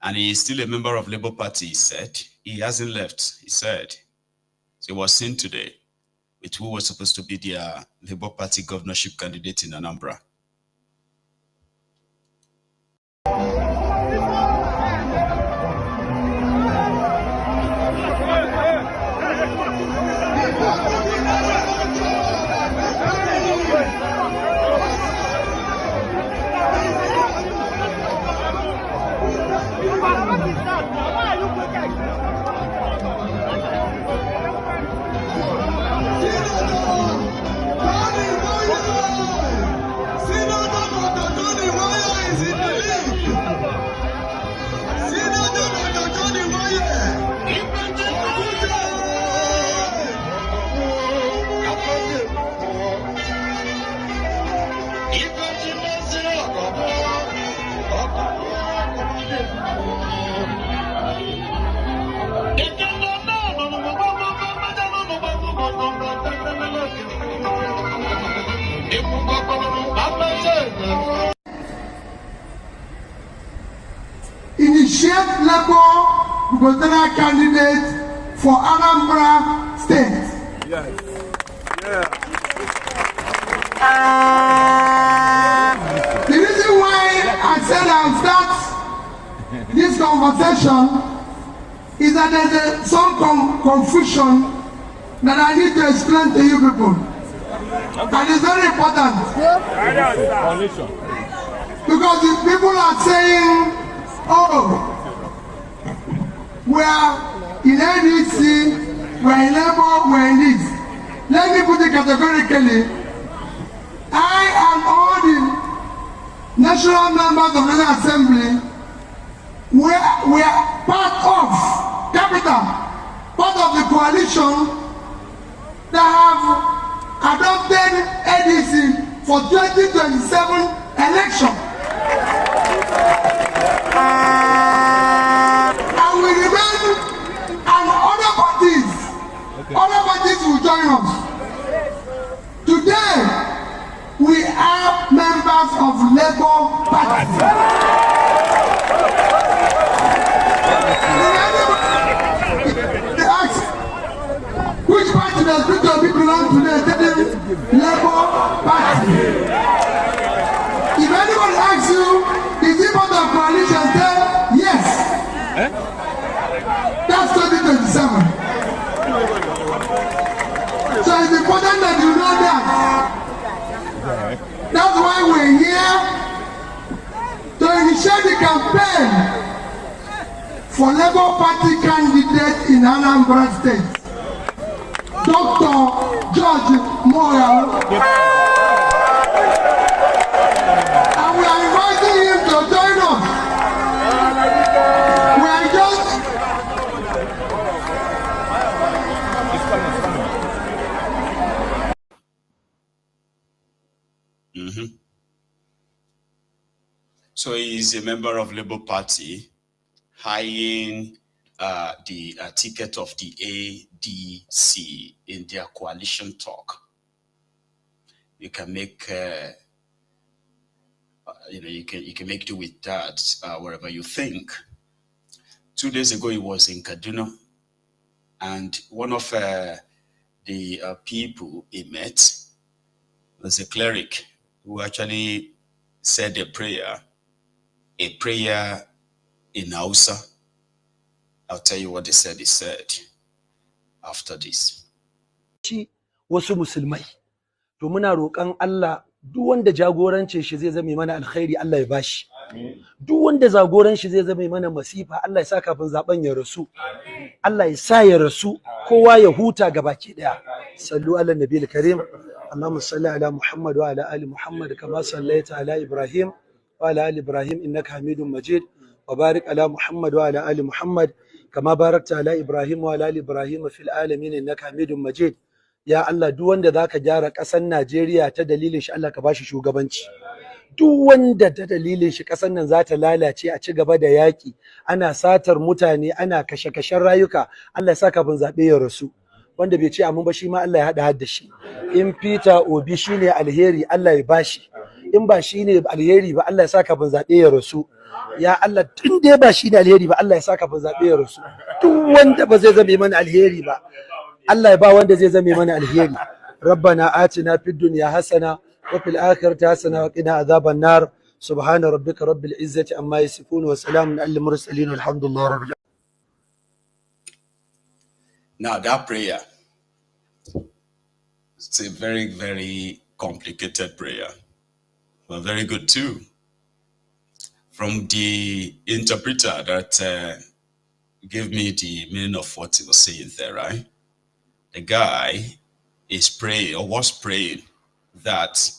And he is still a member of Labour Party, he said. He hasn't left, he said. So he was seen today with who was supposed to be their Labour Party governorship candidate in Anambra. Initiate Labour gubernatorial candidate for Anambra State. Yes. Yeah. The reason why I said I'll start this conversation is that there's some confusion that I need to explain to you people. And it's very important. Because if people are saying, oh, we are in NDC, we are in Labour, we are in this. Let me put it categorically. I and all the national members of the Assembly, we are part of capital, part of the coalition that have adopted NDC for 2027 election. And we remain, and other parties will join us. Today, we are members of Labour Party. They ask, which party does Peter Obi belong to? They tell them Labour Party. If anyone asks you, is he part of coalition? Say yes. That's 2027. So it's important that you know that. That's why we're here to initiate the campaign for Labour Party candidate in Anambra State, Dr. George Moral. And we are inviting him to join us. We are just So he is a member of Labour Party, eyeing the ticket of the ADC in their coalition talk. You can make, you can make do with that wherever you think. 2 days ago, he was in Kaduna, and one of the people he met was a cleric who actually said a prayer in Hausa. I'll tell you what they said. He said after this. Wasu musulmai to muna roƙon Allah duk wanda jagorancin shi zai zame mana alkhairi Allah ya bashi, duk wanda zagoran shi zai zame mana masifa Allah ya sa kafin zaben ya rasu, Allah ya sa ya rasu, kowa ya huta gabaki daya. Sallu ala nabiyil karim. اللهم صل على محمد وعلى آل محمد كما صليت على إبراهيم وعلى آل إبراهيم إنك حميد مجيد وبارك على محمد وعلى آل محمد كما باركت على إبراهيم وعلى آل إبراهيم في العالمين إنك حميد مجيد يا الله duk wanda zaka gyara ƙasar Najeriya ta dalilin shi Allah ka bashi shugabanci duk wanda ta dalilin shi ƙasar nan za ta lalace a ci gaba da yaƙi ana satar mutane ana kashe-kashen rayuka Allah ya sa kafin zaɓe ya rasu wanda bai ce amma ba shi ma Allah ya haɗa hadda shi in Peter Obi shine alheri Allah ya bashi in ba shine alheri ba Allah ya sa kafin zaɓe ya rasu ya Allah tun da ba shine alheri ba Allah ya sa kafin zaɓe ya rasu duk wanda ba zai zame mana alheri ba Allah ya ba wanda zai zame mana alheri rabbana atina fid dunya hasana wa fil akhirati hasana wa qina adhaban nar subhana rabbika rabbil izzati amma yasifun wa salamun alal mursalin walhamdulillahi rabbil alamin. Now that prayer, it's a very, very complicated prayer, but very good too. From the interpreter that gave me the meaning of what he was saying there, right? The guy is praying or was praying that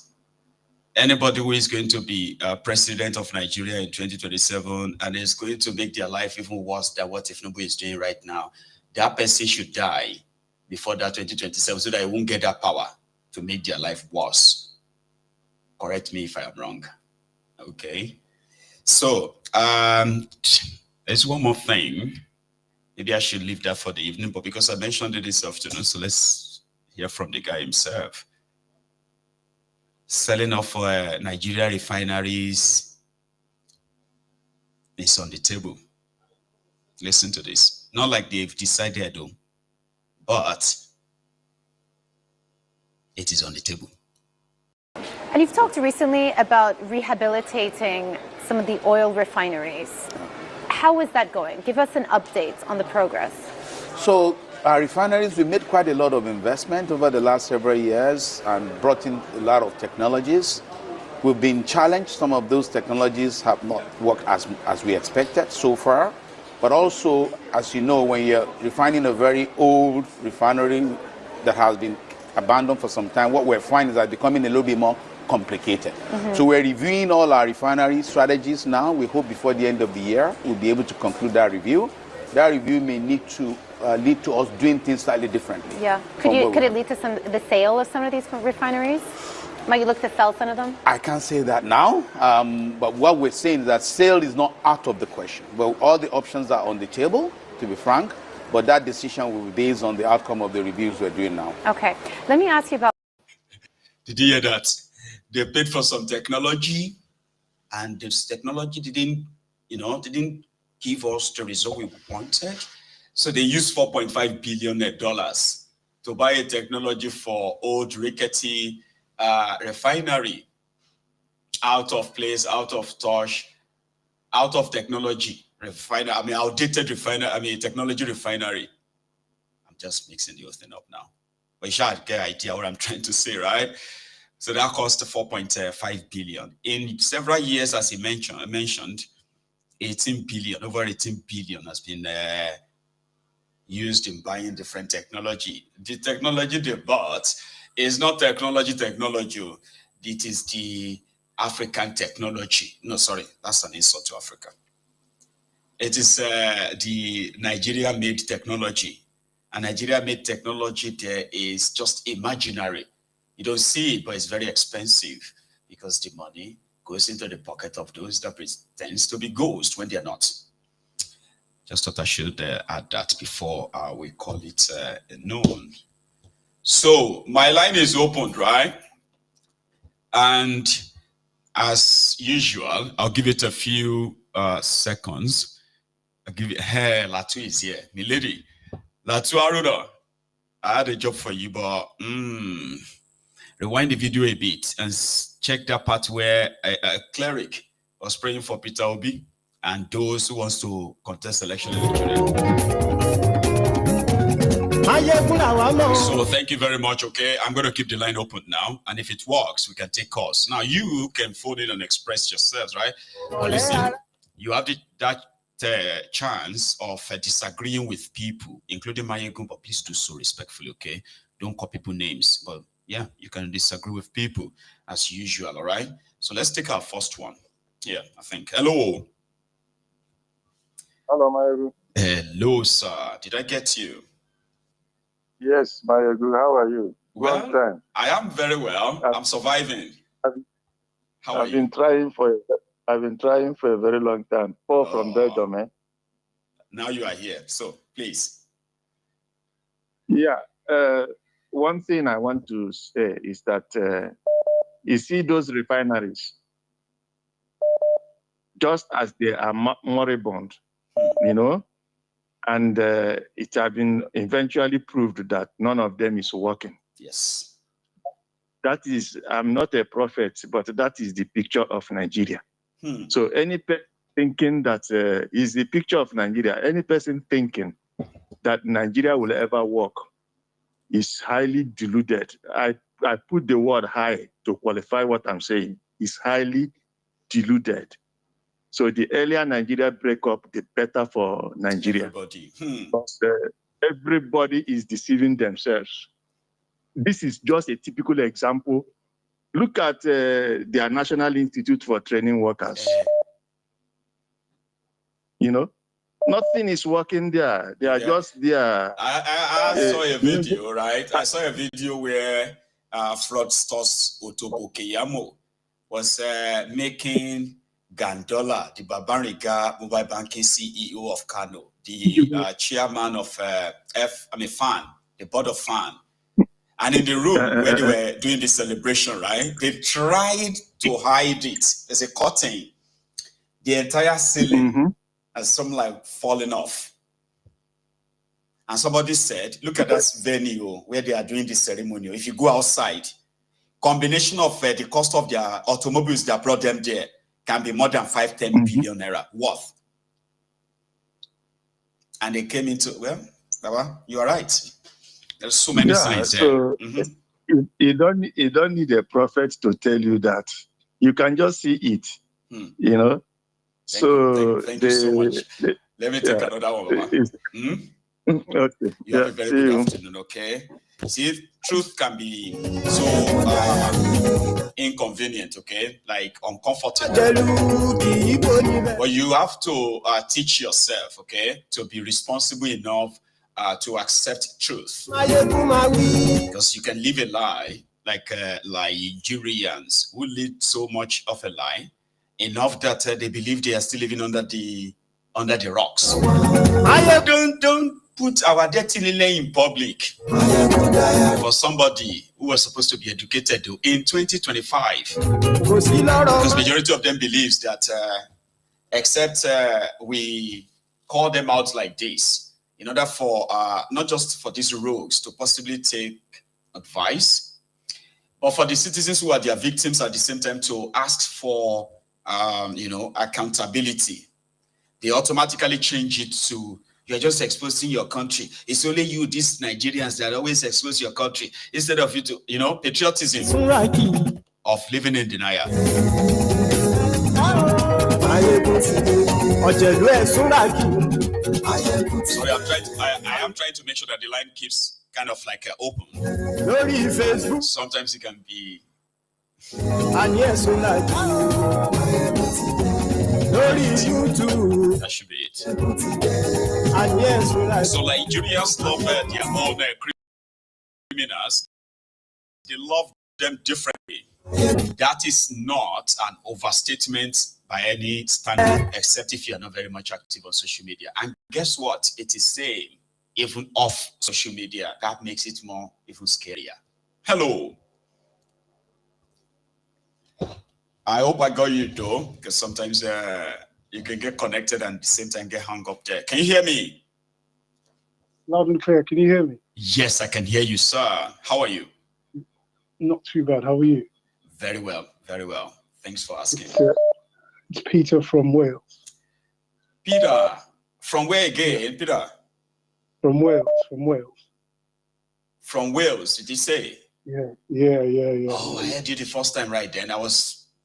anybody who is going to be president of Nigeria in 2027 and is going to make their life even worse than what Tinubu is doing right now, that person should die before that 2027 so that he won't get that power to make their life worse. Correct me if I am wrong. Okay. So there's one more thing. Maybe I should leave that for the evening, but because I mentioned it this afternoon, so let's hear from the guy himself. Selling off Nigerian refineries is on the table. Listen to this. Not like they've decided though, but it is on the table. And you've talked recently about rehabilitating some of the oil refineries. How is that going? Give us an update on the progress. So our refineries, we made quite a lot of investment over the last several years and brought in a lot of technologies. We've been challenged. Some of those technologies have not worked as we expected so far. But also, as you know, when you're refining a very old refinery that has been abandoned for some time, what we're finding is that becoming a little bit more complicated. So we're reviewing all our refinery strategies now. We hope before the end of the year, we'll be able to conclude that review. That review may need to lead to us doing things slightly differently. Yeah. Could it lead to the sale of some of these refineries? Might you look to sell some of them? I can't say that now, but what we're saying is that sale is not out of the question. Well, all the options are on the table, to be frank, but that decision will be based on the outcome of the reviews we're doing now. Okay. Let me ask you about... Did you hear that? They paid for some technology, and this technology didn't give us the result we wanted. So they used $4.5 billion to buy a technology for old rickety refinery, out of place, out of touch, out of technology refinery. Outdated technology refinery. I'm just mixing the whole thing up now, but you should get an idea what I'm trying to say, right? So that cost 4.5 billion. In several years, as he mentioned, 18 billion, over 18 billion has been used in buying different technology. The technology they bought is not technology. It is the African technology. No, sorry, that's an insult to Africa. It is the Nigeria-made technology. And Nigeria-made technology there is just imaginary. You don't see it, but it's very expensive because the money goes into the pocket of those that pretends to be ghosts when they're not. Just thought I should add that before we call it known. So my line is opened, right? And as usual, I'll give it a few seconds. I'll give it, hey, Latu is here. My lady, Latu Aruda, I had a job for you, but rewind the video a bit and check that part where a cleric was praying for Peter Obi and those who wants to contest election in Nigeria. So thank you very much. Okay, I'm going to keep the line open now, and if it works, we can take calls. Now you can phone in and express yourselves, right? But listen, you have that chance of disagreeing with people, including Mayegun, but please do so respectfully. Okay, don't call people names, but yeah, you can disagree with people as usual, all right? So let's take our first one. Yeah, I think. Hello. Hello, Mayagu. Hello, sir. Did I get you? Yes, Mayagu. How are you? Well, Long time. I am very well. I'm surviving. How are I've you? been trying for a very long time. Paul from Belgium, eh? Now you are here. So please. Yeah. One thing I want to say is that you see those refineries, just as they are moribund, you know, and it has been eventually proved that none of them is working. Yes. That is, I'm not a prophet, but that is the picture of Nigeria. So any person thinking that is the picture of Nigeria, any person thinking that Nigeria will ever work is highly deluded. I put the word high to qualify what I'm saying. Is highly deluded. So the earlier Nigeria break up, the better for Nigeria. Everybody. Because, everybody is deceiving themselves. This is just a typical example. Look at their National Institute for Training Workers. You know, nothing is working there. They are just there. I saw a video, right? I saw a video where fraudsters Otobo Keyamo was making Gandola, the Babariga mobile banking CEO of Kano, the chairman of FAN, the board of FAN. And in the room where they were doing the celebration, right, they tried to hide it. There's a curtain. The entire ceiling has some like falling off. And somebody said, look at that venue where they are doing the ceremony. If you go outside, combination of the cost of their automobiles that brought them there can be more than 5-10 billion naira worth. And they came into, well, Baba, you are right. There's so many signs there. So you don't need a prophet to tell you that. You can just see it, you know. Thank you so much. Let me take another one, Baba. Okay. You have a very good afternoon, okay? See, truth can be so inconvenient, okay? Like uncomfortable. But you have to teach yourself, okay? To be responsible enough to accept truth. Because you can live a lie like Nigerians who lead so much of a lie, enough that they believe they are still living under the rocks. Don't put our dirty lane in public for somebody who was supposed to be educated in 2025. Because majority of them believes that except we call them out like this, in order for not just for these rogues to possibly take advice, but for the citizens who are their victims at the same time to ask for accountability. They automatically change it to, you're just exposing your country. It's only you, these Nigerians, that always expose your country. Instead of you to, patriotism of living in denial. Sorry, I am trying to make sure that the line keeps kind of like open. Sometimes it can be. That should be it. So Nigerians love their own criminals. They love them differently. That is not an overstatement by any standard, except if you are not very much active on social media. And guess what? It is same even off social media. That makes it more even scarier. Hello. I hope I got you though, because sometimes you can get connected and at the same time get hung up there. Can you hear me? Loud and clear. Can you hear me? Yes, I can hear you, sir. How are you? Not too bad. How are you? Very well, very well. Thanks for asking. It's Peter from Wales. Peter, from where again, Peter? From Wales. From Wales, did you say? Yeah. Oh, I heard you the first time right then. I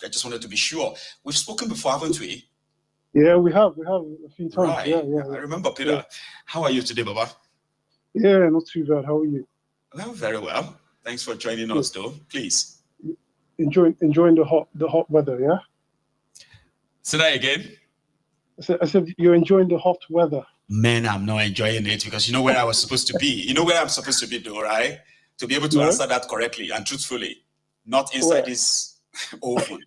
just wanted to be sure. We've spoken before, haven't we? Yeah, we have a few times. Right. Yeah. I remember, Peter. Yeah. How are you today, Baba? Yeah, not too bad. How are you? Well, very well. Thanks for joining us, though. Please. Enjoying the hot weather, yeah? Say that again. I said you're enjoying the hot weather. Man, I'm not enjoying it because you know where I was supposed to be. You know where I'm supposed to be, though, right? To be able to answer that correctly and truthfully, not inside this oven.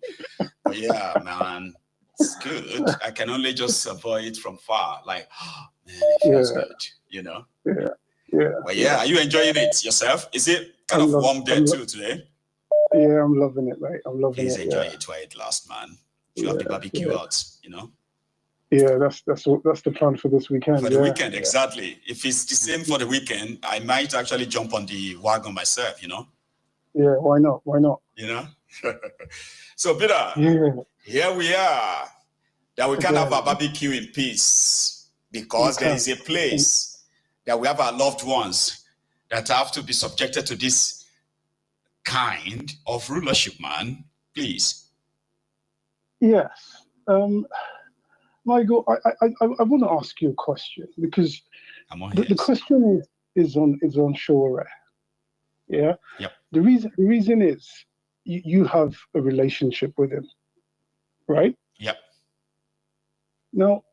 But yeah, man, it's good. I can only just avoid it from far. Like, oh, man, it feels good, you know? Yeah. But yeah, are you enjoying it yourself? Is it kind of warm there too today? Yeah, I'm loving it, mate. I'm loving Please it. enjoy it while it lasts, man. You have the barbecue out, you know? Yeah, that's the plan for this weekend. For the weekend, exactly. If it's the same for the weekend, I might actually jump on the wagon myself, you know? Yeah, why not? Why not? You know? So, Peter, here we are. That we can have a barbecue in peace because there is a place that we have our loved ones that have to be subjected to this kind of rulership, man. Please. Yes. Michael, I want to ask you a question because the question is on Showore. Yeah. Yep. The reason is you have a relationship with him, right? Yep. Now,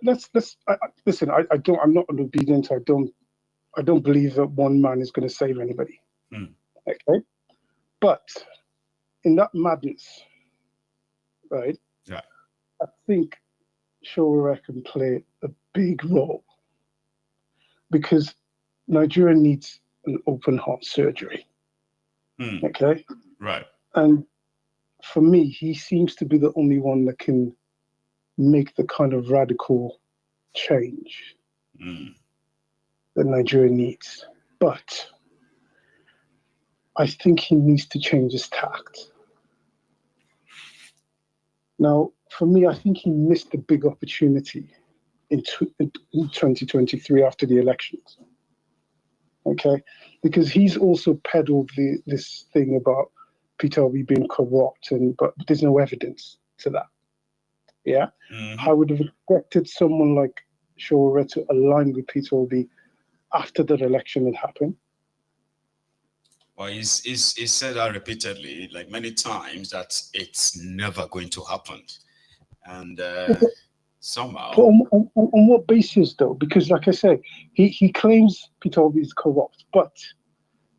let's listen. I'm not an obedient. I don't believe that one man is going to save anybody. Okay, but in that madness, right? Yeah. I think Showore can play a big role because Nigeria needs an open heart surgery. Okay. Right. And for me, he seems to be the only one that can make the kind of radical change that Nigeria needs. But I think he needs to change his tact. Now, for me, I think he missed a big opportunity in 2023 after the elections. Okay? Because he's also peddled this thing about Peter Obi being corrupt, but there's no evidence to that. Yeah? I would have expected someone like Showore to align with Peter Obi after that election had happened. Well, he's said that repeatedly, like many times, that it's never going to happen. And somehow... But on what basis, though? Because, like I say, he claims Peter Obi is corrupt, but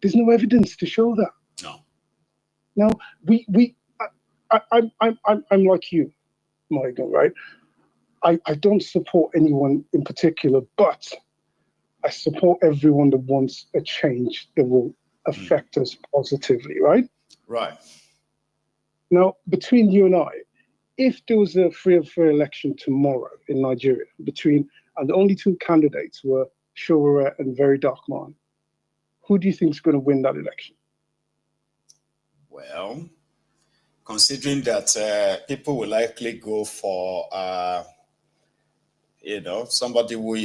there's no evidence to show that. No. Now, I'm like you, Michael, right? I don't support anyone in particular, but I support everyone that wants a change that will affect us positively, right? Right. Now, between you and I, if there was a free and fair election tomorrow in Nigeria, and the only two candidates were Showore and Very Dark Man, who do you think is going to win that election? Well, considering that people will likely go for somebody who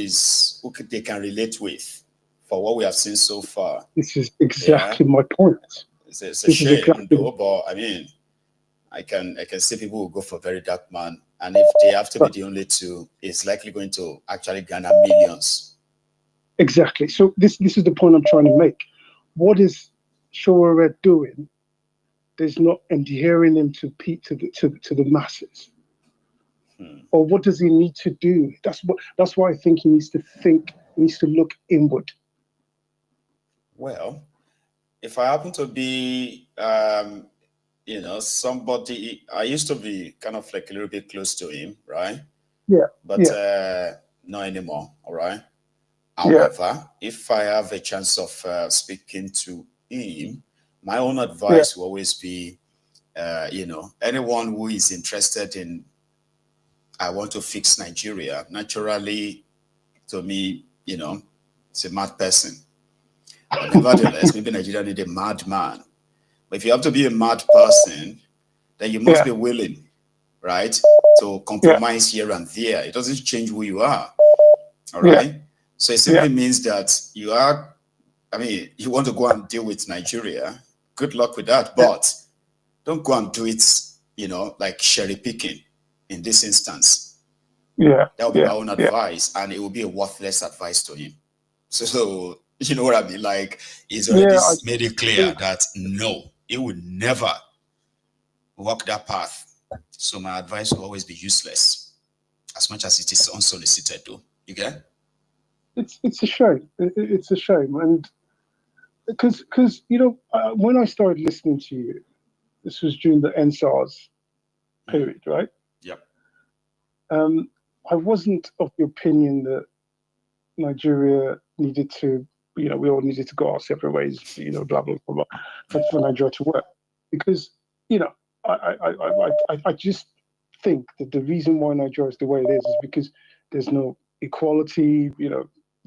they can relate with, for what we have seen so far. This is exactly my point. It's a shame, though, but I mean, I can see people who go for Very Dark Man, and if they have to be the only two, it's likely going to actually garner millions. Exactly. So this is the point I'm trying to make. What is Showore doing? There's not endearing him to the masses. Or what does he need to do? That's why I think he needs to look inward. Well, if I happen to be somebody, I used to be kind of like a little bit close to him, right? Yeah. But not anymore, all right? However, if I have a chance of speaking to him, my own advice will always be, anyone who is interested in, I want to fix Nigeria, naturally, to me, it's a mad person. But nevertheless, maybe Nigeria need a mad man. But if you have to be a mad person, then you must be willing, right, to compromise here and there. It doesn't change who you are, all right? So it simply means that you want to go and deal with Nigeria. Good luck with that, but don't go and do it, like cherry picking in this instance. Yeah. That would be my own advice, and it will be a worthless advice to him. So You know what I mean? Like, he's already made it clear that no, he would never walk that path. So my advice will always be useless, as much as it is unsolicited, though. You get? It's a shame. It's a shame, and because when I started listening to you, this was during the NSARS period, right? Yep. I wasn't of the opinion that Nigeria needed to, we all needed to go our separate ways, blah blah blah, for Nigeria to work, because I just think that the reason why Nigeria is the way it is because there's no equality,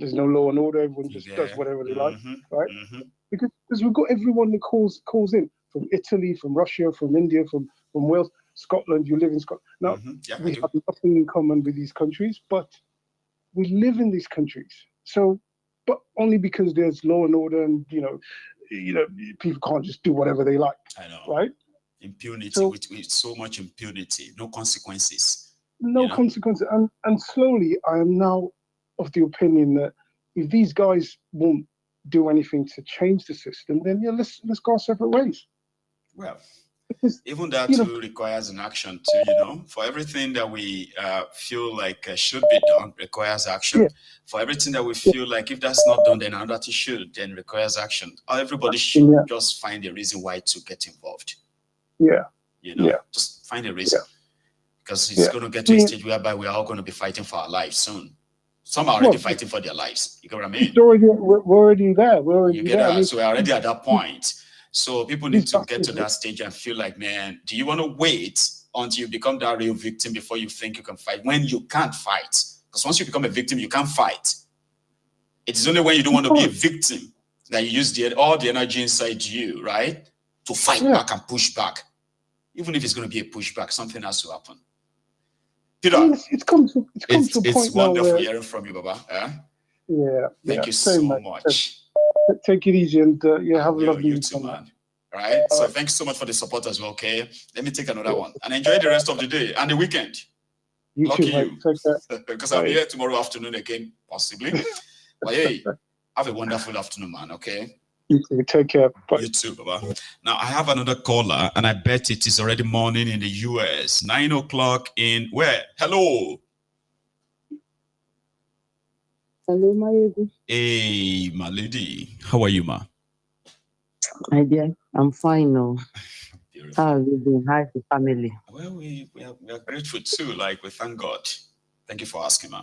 there's no law and order. Everyone just does whatever they like, right? Because we've got everyone that calls in from Italy, from Russia, from India, from Wales, Scotland. You live in Scotland. Now, we have nothing in common with these countries, but we live in these countries. So, but only because there's law and order, and people can't just do whatever they like. I know, right? Impunity, So, with so much impunity, no consequences. No consequences, and slowly, I am now of the opinion that if these guys won't do anything to change the system, then let's go our separate ways. Well, even that too requires an action too. For everything that we feel like should be done requires action. Yeah. For everything that we feel like if that's not done, then another thing should, then requires action. Everybody should just find a reason why to get involved. Yeah. Just find a reason. Because it's going to get to a stage whereby we are all going to be fighting for our lives soon. Some are already fighting for their lives. You get what I mean? We're already there. You get that? So we're already at that point. So people need to get to that stage and feel like, man, do you want to wait until you become that real victim before you think you can fight? When you can't fight. Because once you become a victim, you can't fight. It is only when you don't want to be a victim that you use all the energy inside you, right? To fight back and push back. Even if it's going to be a pushback, something has to happen. Peter, it's come to a point now. It's wonderful hearing from you, Baba. Thank you so much. Take it easy and have a lovely weekend, man. All right. So thanks so much for the support as well. Okay. Let me take another one and enjoy the rest of the day and the weekend. Lucky you. Because I'll be here tomorrow afternoon again, possibly. But hey, have a wonderful afternoon, man. Okay. You too. Take care. Bye. You too, Baba. Now, I have another caller, and I bet it is already morning in the US. 9 o'clock in where? Hello. Hello, my lady. Hey, my lady. How are you, ma? My dear, I'm fine now. How are you doing? How's the family? Well, we are grateful too. Like, we thank God. Thank you for asking, ma.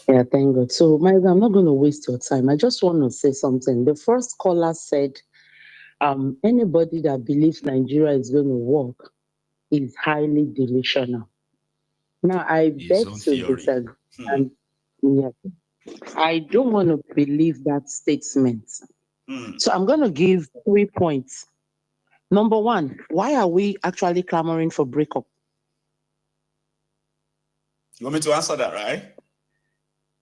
Yeah, thank God. So, my I'm not going to waste your time. I just want to say something. The first caller said, anybody that believes Nigeria is going to work is highly delusional. Now, I beg to disagree. I don't want to believe that statement. So, I'm going to give 3 points. Number one, why are we actually clamoring for breakup? You want me to answer that, right?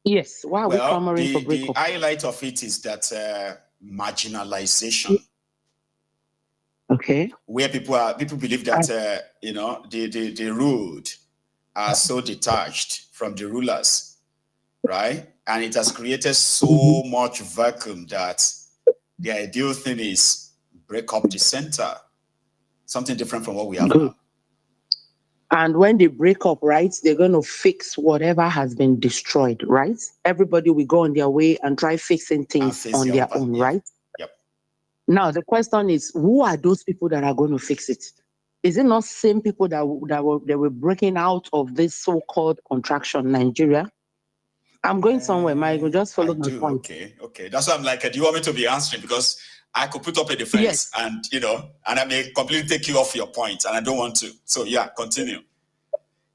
Yes. Why are we clamoring for breakup? The highlight of it is that marginalization. Okay. Where people believe that the ruled are so detached from the rulers, right? And it has created so much vacuum that the ideal thing is break up the center, something different from what we have now. And when they break up, right, they're going to fix whatever has been destroyed, right? Everybody will go on their way and try fixing things on their own, right? Yep. Now, the question is, who are those people that are going to fix it? Is it not same people that were breaking out of this so-called contraction, Nigeria? I'm going somewhere, Michael. Just follow my point. Okay. That's why I'm like, do you want me to be answering? Because I could put up a defense and I may completely take you off your point, and I don't want to. So yeah, continue.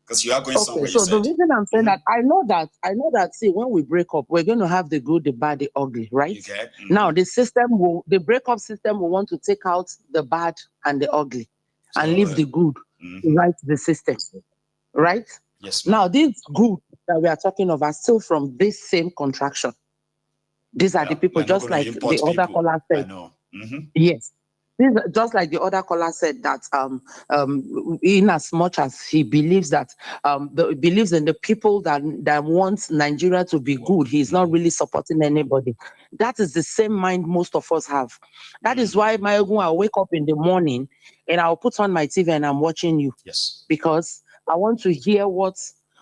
Because you are going somewhere. So the reason I'm saying that, I know that, see, when we break up, we're going to have the good, the bad, the ugly, right? Okay. Now, the breakup system will want to take out the bad and the ugly and leave the good, right? The system, right? Yes. Now, these good that we are talking of are still from this same contraction. These are the people, just like the other caller said. I know. Yes. Just like the other caller said that in as much as he believes that believes in the people that wants Nigeria to be good, he's not really supporting anybody. That is the same mind most of us have. That is why I wake up in the morning and I'll put on my TV and I'm watching you. Yes. Because I want to hear what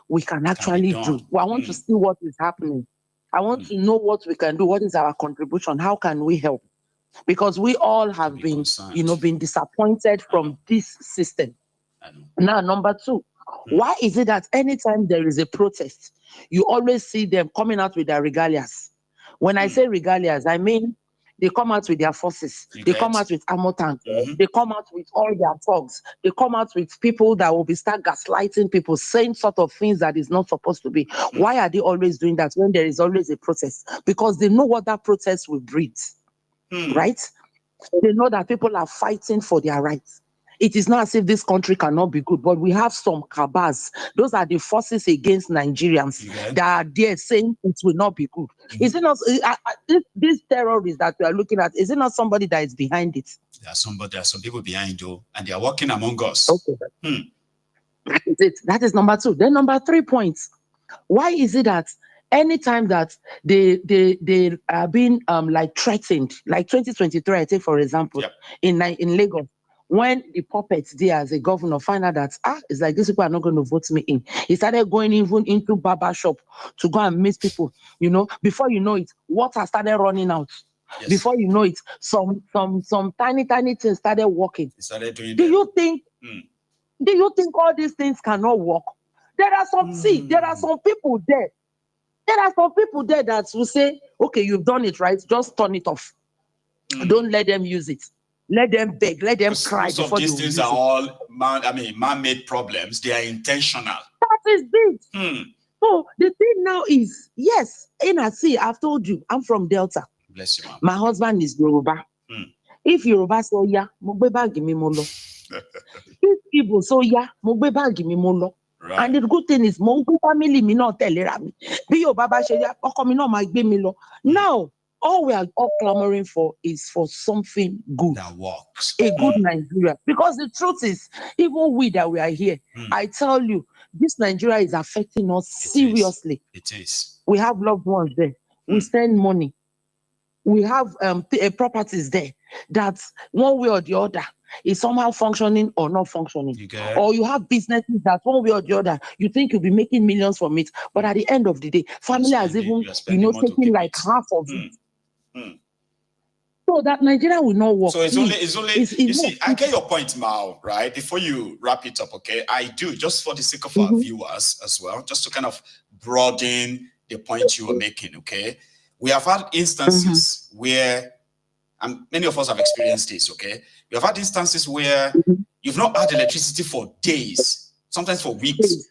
we can actually do. I want to see what is happening. I want to know what we can do. What is our contribution? How can we help? Because we all have been, been disappointed from this system. Now, number two, why is it that anytime there is a protest, you always see them coming out with their regalias? When I say regalias, I mean they come out with their forces. They come out with armor tanks. They come out with all their thugs. They come out with people that will start gaslighting people, saying sort of things that is not supposed to be. Why are they always doing that when there is always a protest? Because they know what that protest will breed. Right? They know that people are fighting for their rights. It is not as if this country cannot be good, but we have some cabals. Those are the forces against Nigerians that are there saying it will not be good. Is it not these terrorists that we are looking at? Is it not somebody that is behind it? There are some people behind you, and they are working among us. Okay. That is it. That is number two. Then number 3 points. Why is it that anytime that they are being like threatened, like 2023, I take for example, in Lagos, when the puppets there as a governor find out that it's like these people are not going to vote me in, he started going even into barber shop to go and meet people. Before you know it, water started running out. Before you know it, some tiny things started working. Do you think all these things cannot work? There are some people there. There are some people there that will say, okay, you've done it right, just turn it off. Don't let them use it. Let them beg, let them cry. Most of these things are all man-made problems. They are intentional. That is it. So the thing now is, yes, NRC, I've told you, I'm from Delta. Bless you, man. My husband is Yoruba. If Yoruba say yeah, mogbe bag me molo. If people say yeah, mogbe bag me molo. Right. And the good thing is, my family me not tell me. Be your baba sheya, oko me no ma gbe me lo. Now, all we are all clamoring for is for something good that works. A good Nigeria. Because the truth is, even we that we are here, I tell you, this Nigeria is affecting us seriously. It is. We have loved ones there. We spend money. We have properties there that one way or the other is somehow functioning or not functioning. Or you have businesses that one way or the other, you think you'll be making millions from it. But at the end of the day, family has even, taken like half of it. So that Nigeria will not work. So it's only you see, I get your point, Mao, right? Before you wrap it up, okay? I do, just for the sake of our viewers as well, just to kind of broaden the point you were making, okay? We have had instances where, and many of us have experienced this, okay? We have had instances where you've not had electricity for days, sometimes for weeks.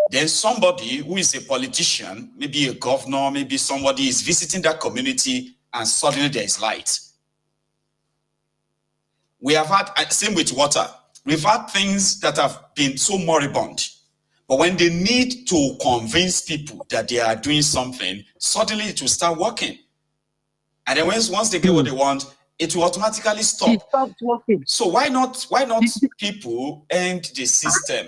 Then somebody who is a politician, maybe a governor, maybe somebody is visiting that community and suddenly there is light. We have had, same with water. We've had things that have been so moribund. But when they need to convince people that they are doing something, suddenly it will start working. And then once they get what they want, it will automatically stop. It stops working. So why not people end the system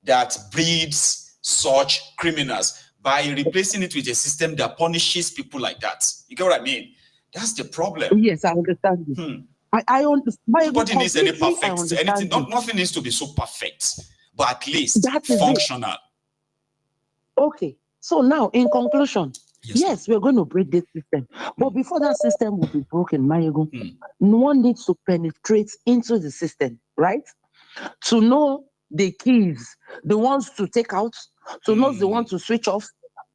that breeds such criminals by replacing it with a system that punishes people like that? You get what I mean? That's the problem. Yes, I understand you. I understand. Nobody needs any perfect anything. Nothing needs to be so perfect, but at least functional. Okay. So now, in conclusion, yes, we're going to break this system. But before that system will be broken, Mayego, one needs to penetrate into the system, right? To know the keys, the ones to take out, to know the ones to switch off,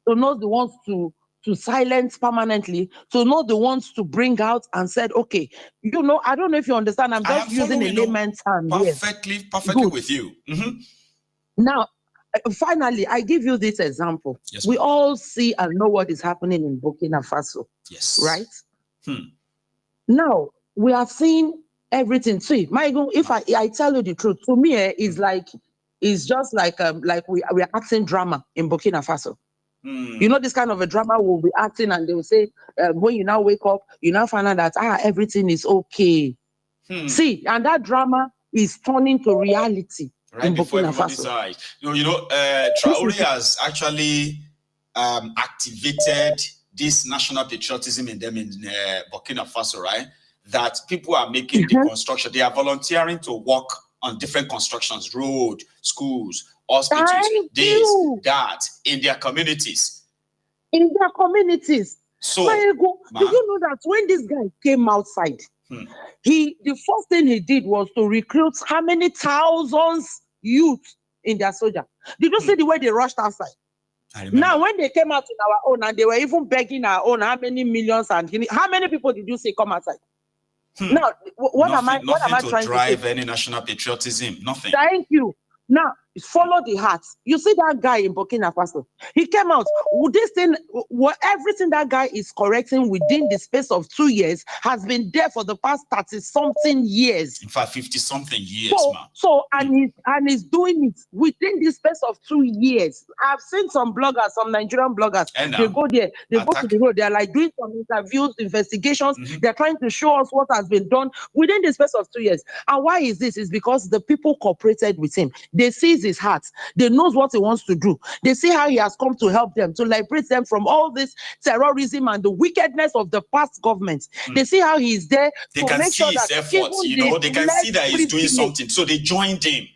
to know the ones to silence permanently, to know the ones to bring out and said, okay, I don't know if you understand. I'm just using a layman's term. Perfectly with you. Now, finally, I give you this example. Yes, we all see and know what is happening in Burkina Faso. Yes. Right? Now, we are seeing everything. See, Michael, if I tell you the truth, to me, it's just like we are acting drama in Burkina Faso. You know, this kind of a drama will be acting and they will say, when you now wake up, you now find out that everything is okay. See, and that drama is turning to reality right in before Burkina everybody's Faso. eyes. Traore has actually activated this national patriotism in them in Burkina Faso, right? That people are making the construction. They are volunteering to work on different constructions, road, schools, hospitals, that in their communities. In their communities. So, Mayego, do you know that when this guy came outside, the first thing he did was to recruit how many thousands youth in their soldier? Did you see the way they rushed outside? Now, when they came out in our own, and they were even begging our own, how many millions and how many people did you say come outside? Now, what am I trying to drive any national patriotism? Nothing. Thank you. Now, follow the heart. You see that guy in Burkina Faso? He came out. This thing, everything that guy is correcting within the space of 2 years has been there for the past 30-something years. In fact, 50-something years, and he's doing it within the space of 2 years. I've seen some bloggers, some Nigerian bloggers. They go there, they go to the road. They're like doing some interviews, investigations. They're trying to show us what has been done within the space of 2 years. And why is this? It's because the people cooperated with him. They see his heart. They know what he wants to do. They see how he has come to help them, to liberate them from all this terrorism and the wickedness of the past governments. They see how he is there to make sure that efforts, they can see that he's doing something. So they joined him.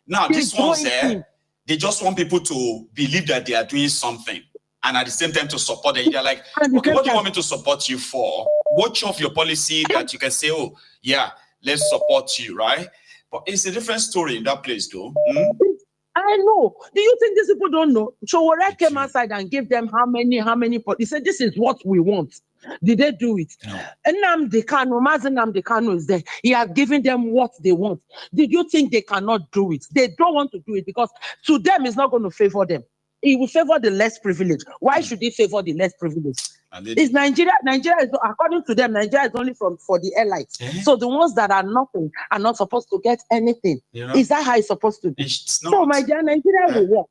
Now, these ones there, they just want people to believe that they are doing something. And at the same time to support them. They're like, okay, what do you want me to support you for? Watch off your policy that you can say, oh, yeah, let's support you, right? But it's a different story in that place, though. I know. Do you think these people don't know? Traore came outside and gave them how many? He said, this is what we want. Did they do it? No. Nnamdi Kanu is there. He has given them what they want. Did you think they cannot do it? They don't want to do it because to them, it's not going to favor them. He will favor the less privileged. Why should he favor the less privileged? It's Nigeria. Nigeria is, according to them, Nigeria is only for the elites. So the ones that are nothing are not supposed to get anything. Is that how it's supposed to be? So Nigeria will work.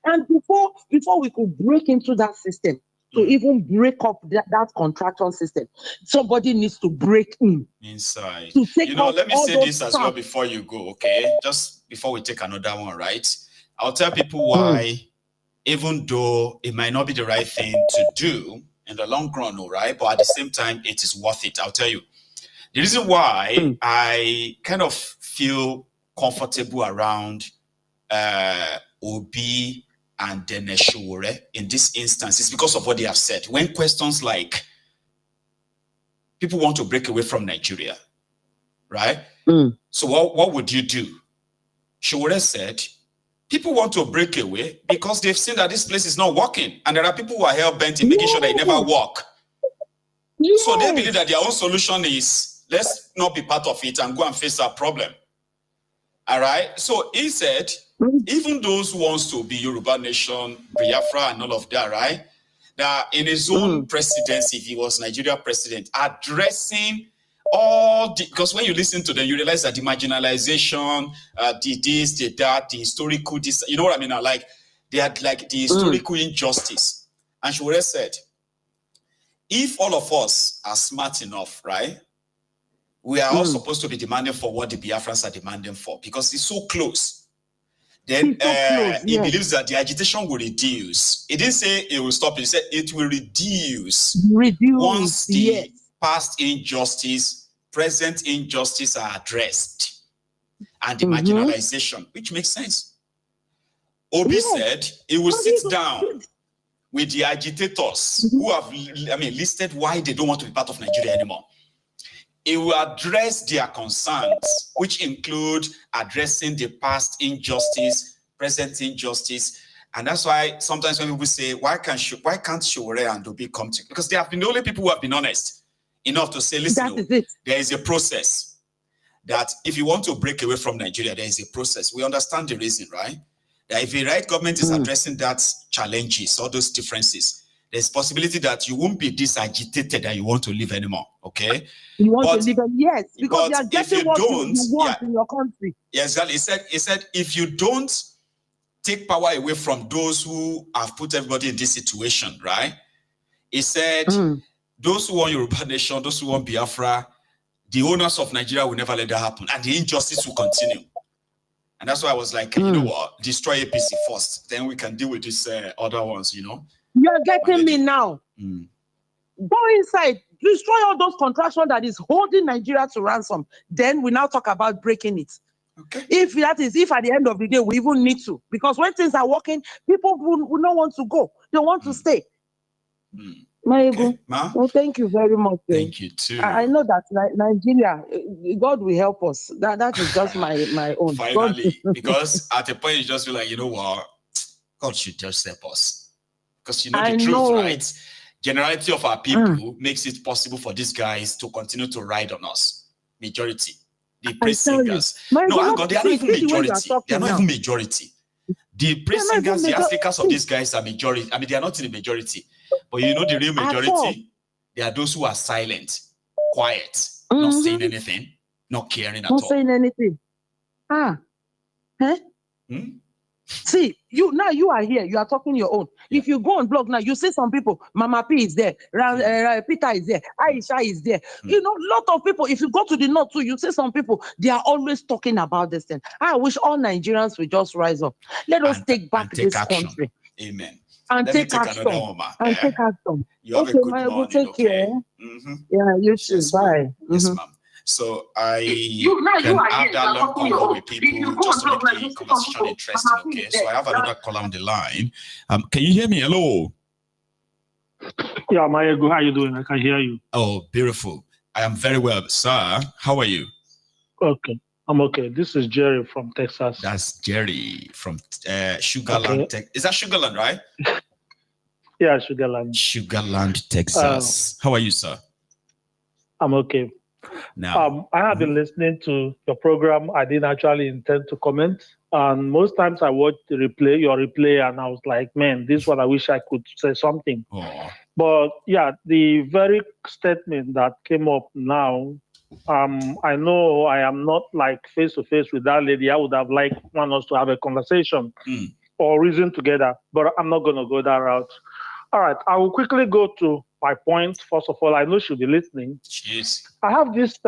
And before we could break into that system, to even break up that contractual system, somebody needs to break inside. To take let me say this as well before you go, okay? Just before we take another one, right? I'll tell people why. Even though it might not be the right thing to do in the long run, right? But at the same time, it is worth it. I'll tell you. The reason why I kind of feel comfortable around Obi and Deneshore in this instance is because of what they have said. When questions like, people want to break away from Nigeria, right? So what would you do? Shore said, people want to break away because they've seen that this place is not working. And there are people who are hell-bent in making sure they never work. So they believe that their own solution is, let's not be part of it and go and face our problem. All right? So he said, even those who wants to be Yoruba Nation, Biafra and all of that, right? That in his own presidency, if he was Nigeria president, addressing all the, because when you listen to them, you realize that the marginalization, the this, the that, the historical, this, you know what I mean? Like, they had like the historical injustice. And she would have said, if all of us are smart enough, right, we are all supposed to be demanding for what the Biafrans are demanding for because it's so close. Then he believes that the agitation will reduce. He didn't say it will stop. He said it will reduce once the past injustice, present injustice are addressed and the marginalization, which makes sense. Obi said he will sit down with the agitators who have, listed why they don't want to be part of Nigeria anymore. It will address their concerns, which include addressing the past injustice, present injustice. And that's why sometimes when people say, why can't Shore and Obi come together? Because they have been the only people who have been honest enough to say, listen, there is a process that if you want to break away from Nigeria, there is a process. We understand the reason, right? That if the right government is addressing that challenges, all those differences, there's possibility that you won't be this agitated that you want to live anymore, okay? You want to live, yes, because you are getting what you want in your country. Yes, exactly. He said, if you don't take power away from those who have put everybody in this situation, right? He said, those who want Yoruba Nation, those who want Biafra, the owners of Nigeria will never let that happen, and the injustice will continue. And that's why I was like, you know what, destroy APC first, then we can deal with these other ones, you know. You're getting me now. Go inside, destroy all those contractions that is holding Nigeria to ransom. Then we now talk about breaking it. Okay. If at the end of the day we even need to, because when things are working, people will not want to go. They want to stay. Okay. Ma? Well, thank you very much. Thank you too. I know that Nigeria, God will help us. That is just my own. Finally, because at a point you just feel like, you know what, God should just help us. Because you know the truth, right? Generality of our people makes it possible for these guys to continue to ride on us. Majority. The praise singers. No, hang on, they are not even majority. They are not even majority. The praise singers, the Africans of these guys are majority. I mean, they are not in the majority. But you know the real majority? They are those who are silent, quiet, not saying anything, not caring at all. Not saying anything. See, you are here, you are talking your own. If you go on blog now, you see some people, Mama P is there, Peter is there, Aisha is there. You know, lot of people, if you go to the north too, you see some people, they are always talking about this thing. I wish all Nigerians will just rise up. Let us take back this country. Amen. And take action. And take action. You have a good morning, take care. Yeah, you too. Yes, bye. Yes, ma'am. So I can have that long convo with people just to make the conversation interesting. Okay, so I have another caller on the line. Can you hear me? Hello. Yeah, Mayego, how are you doing? I can hear you. Oh, beautiful. I am very well, sir. How are you? Okay, I'm okay. This is Jerry from Texas. That's Jerry from Sugarland. Okay. Is that Sugarland, right? Yeah, Sugarland. Sugarland, Texas. How are you, sir? I'm okay. Now, I have been listening to your program. I didn't actually intend to comment. And most times I watch your replay, and I was like, man, this is what I wish I could say something. But yeah, the very statement that came up now, I know I am not like face to face with that lady. I would have liked us to have a conversation or reason together, but I'm not going to go that route. All right, I will quickly go to my point. First of all, I know she'll be listening. Jeez. I have this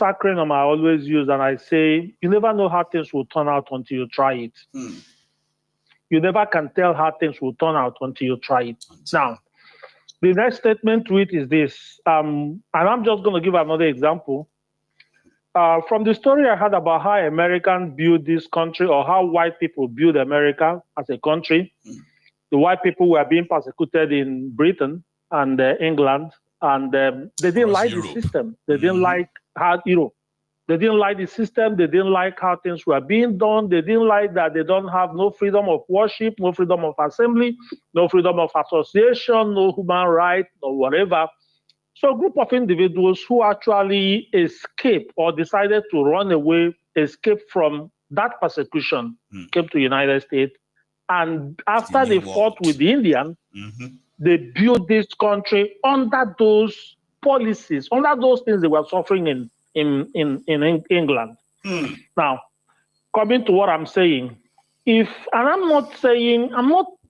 acronym I always use, and I say, you never know how things will turn out until you try it. You never can tell how things will turn out until you try it. Now, the next statement to it is this, and I'm just going to give another example. From the story I heard about how Americans build this country, or how white people build America as a country, the white people were being persecuted in Britain and England, and they didn't like the system. They didn't like how, they didn't like the system. They didn't like how things were being done. They didn't like that they don't have no freedom of worship, no freedom of assembly, no freedom of association, no human right, or whatever. So a group of individuals who actually escaped or decided to run away, escape from that persecution, came to the United States. And after they fought with the Indians, they built this country under those policies, under those things they were suffering in England. Now, coming to what I'm saying, and I'm not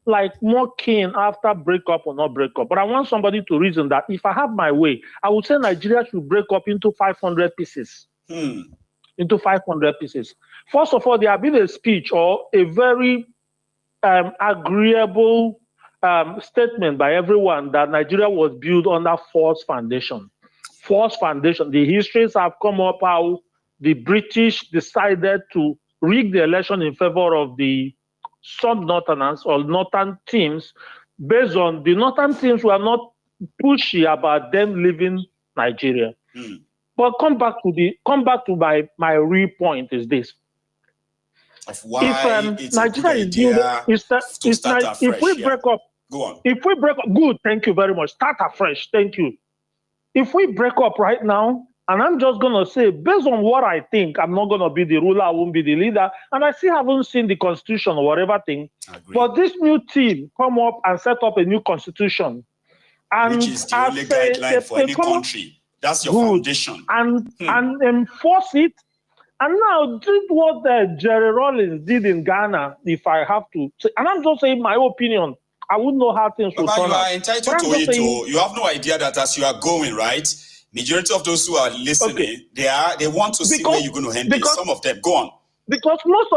like more keen after breakup or not breakup, but I want somebody to reason that if I have my way, I would say Nigeria should break up into 500 pieces. Into 500 pieces. First of all, there have been a speech or a very agreeable statement by everyone that Nigeria was built under false foundation. False foundation. The histories have come up how the British decided to rig the election in favor of the sub-northerners or northern teams, based on the northern teams were not pushy about them leaving Nigeria. But come back to my real point is this. Of why if Nigeria is built, if we break up, go on. If we break up, good, thank you very much. Start afresh, thank you. If we break up right now, and I'm just gonna say, based on what I think, I'm not gonna be the ruler, I won't be the leader, and I still haven't seen the constitution or whatever thing. But this new team come up and set up a new constitution, and which is the only guideline for any country. That's your foundation. And enforce it. And now, did what Jerry Rawlings did in Ghana, if I have to say, and I'm just saying my opinion, I wouldn't know how things will turn out. You are entitled to it, you have no idea that as you are going, right, Majority of those who are listening, they want to see where you're going to end this. Some of them, go on. Because most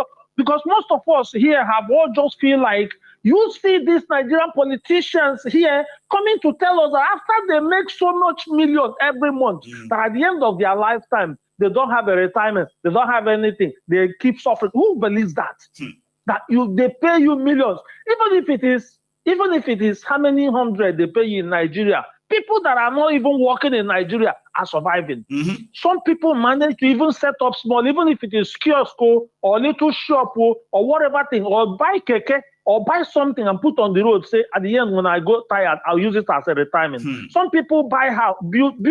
of us here have all just feel like you see these Nigerian politicians here coming to tell us that after they make so much million every month, that at the end of their lifetime, they don't have a retirement, they don't have anything, they keep suffering. Who believes that? That they pay you millions, even if it is how many hundred they pay you in Nigeria. People that are not even working in Nigeria are surviving. Some people manage to even set up small, even if it is kiosk or little shop or whatever thing, or buy keke or buy something and put on the road. Say at the end when I go tired, I'll use it as a retirement. Some people buy house, build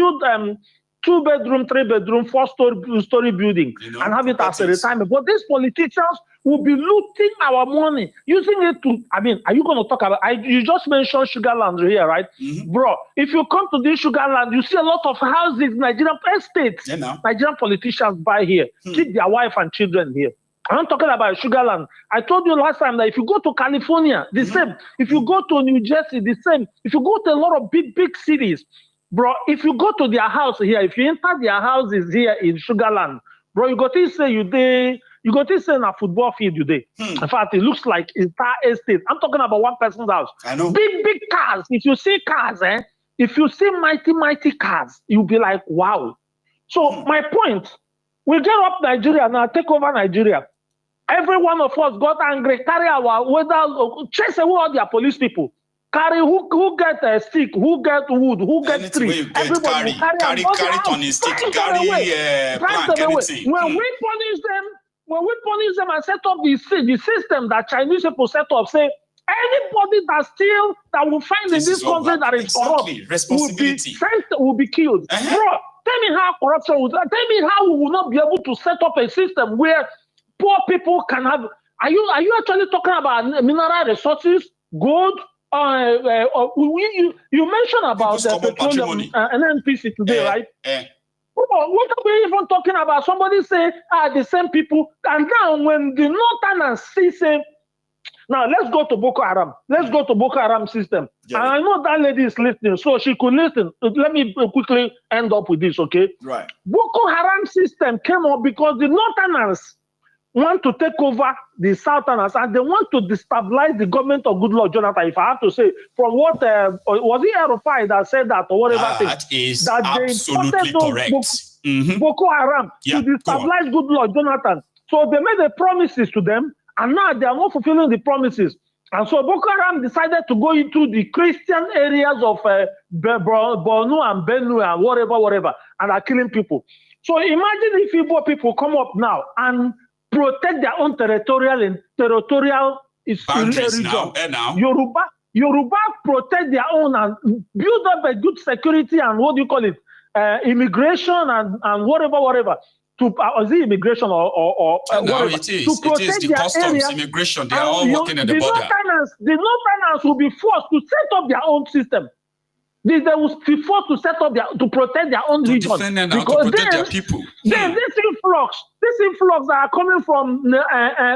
2-bedroom, 3-bedroom, 4-story building and have it as a retirement. But these politicians will be looting our money, using it to, I mean, are you going to talk about, you just mentioned Sugarland here, right? Bro, if you come to this Sugarland, you see a lot of houses, Nigerian estates, Nigerian politicians buy here, keep their wife and children here. I'm not talking about Sugarland. I told you last time that if you go to California, the same. If you go to New Jersey, the same. If you go to a lot of big cities, bro, if you go to their house here, if you enter their houses here in Sugarland, bro, you got to say you got to say in a football field today. In fact, it looks like entire estate. I'm talking about one person's house. I know. Big cars. If you see cars, if you see mighty cars, you'll be like, wow. So my point, we get up Nigeria now, take over Nigeria. Every one of us got angry, carry our weather, chase away all their police people. Carry who get a stick, who get wood, who get tree. Everybody carry it on his stick, carry plank, anything. When we punish them and set up the system that Chinese people set up, say anybody that will find in this country that is corrupt will be killed. Bro, tell me how corruption would. Tell me how we will not be able to set up a system where poor people can have. Are you actually talking about mineral resources, gold? You mentioned about petroleum NNPC today, right? What are we even talking about? Somebody say, the same people. And now when the Northerners say, now let's go to Boko Haram. Let's go to Boko Haram system. And I know that lady is listening, so she could listen. Let me quickly end up with this, okay? Right. Boko Haram system came up because the Northerners want to take over the Southerners and they want to destabilize the government of Goodluck Jonathan. If I have to say, from what was it Erufai that said that or whatever? That is absolutely correct. Boko Haram to destabilize Goodluck Jonathan. So they made the promises to them, and now they are not fulfilling the promises. And so Boko Haram decided to go into the Christian areas of Borno and Benue and whatever, and are killing people. So imagine if Igbo people come up now and protect their own territorial boundaries region. Now. Yoruba protect their own and build up a good security and what do you call it? Immigration and whatever. Is it immigration or whatever? It is the customs, area, immigration. They are all working at the border. The Northerners will be forced to set up their own system. They will be forced to set up to protect their own region. Defend them, because to protect their people. Then this influx that are coming from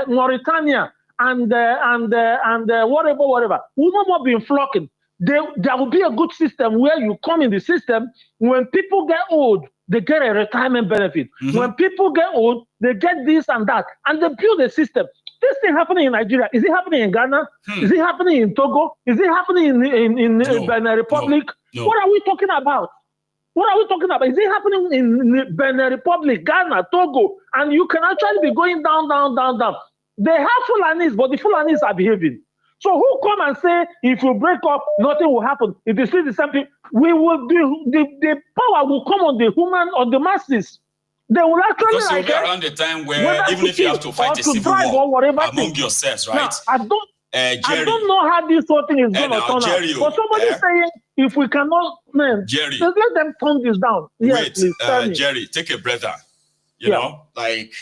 Mauritania and whatever, will no more be influxing. There will be a good system where you come in the system. When people get old, they get a retirement benefit. When people get old, they get this and that, and they build a system. This thing happening in Nigeria. Is it happening in Ghana? Is it happening in Togo? Is it happening in Benin Republic? No. What are we talking about? Is it happening in Benin Republic, Ghana, Togo? And you can actually be going down. They have Fulanis, but the Fulanis are behaving. So who come and say, if you break up, nothing will happen? If you see the same thing, we will do, the power will come on the masses. They will actually because you'll be around the time where even if you have to fight a civil war among yourselves, right? Now, I don't know how this whole thing is going to turn out. But somebody saying, if we cannot, Jerry, let them turn this down. Wait, Jerry, take a breather. You know, like,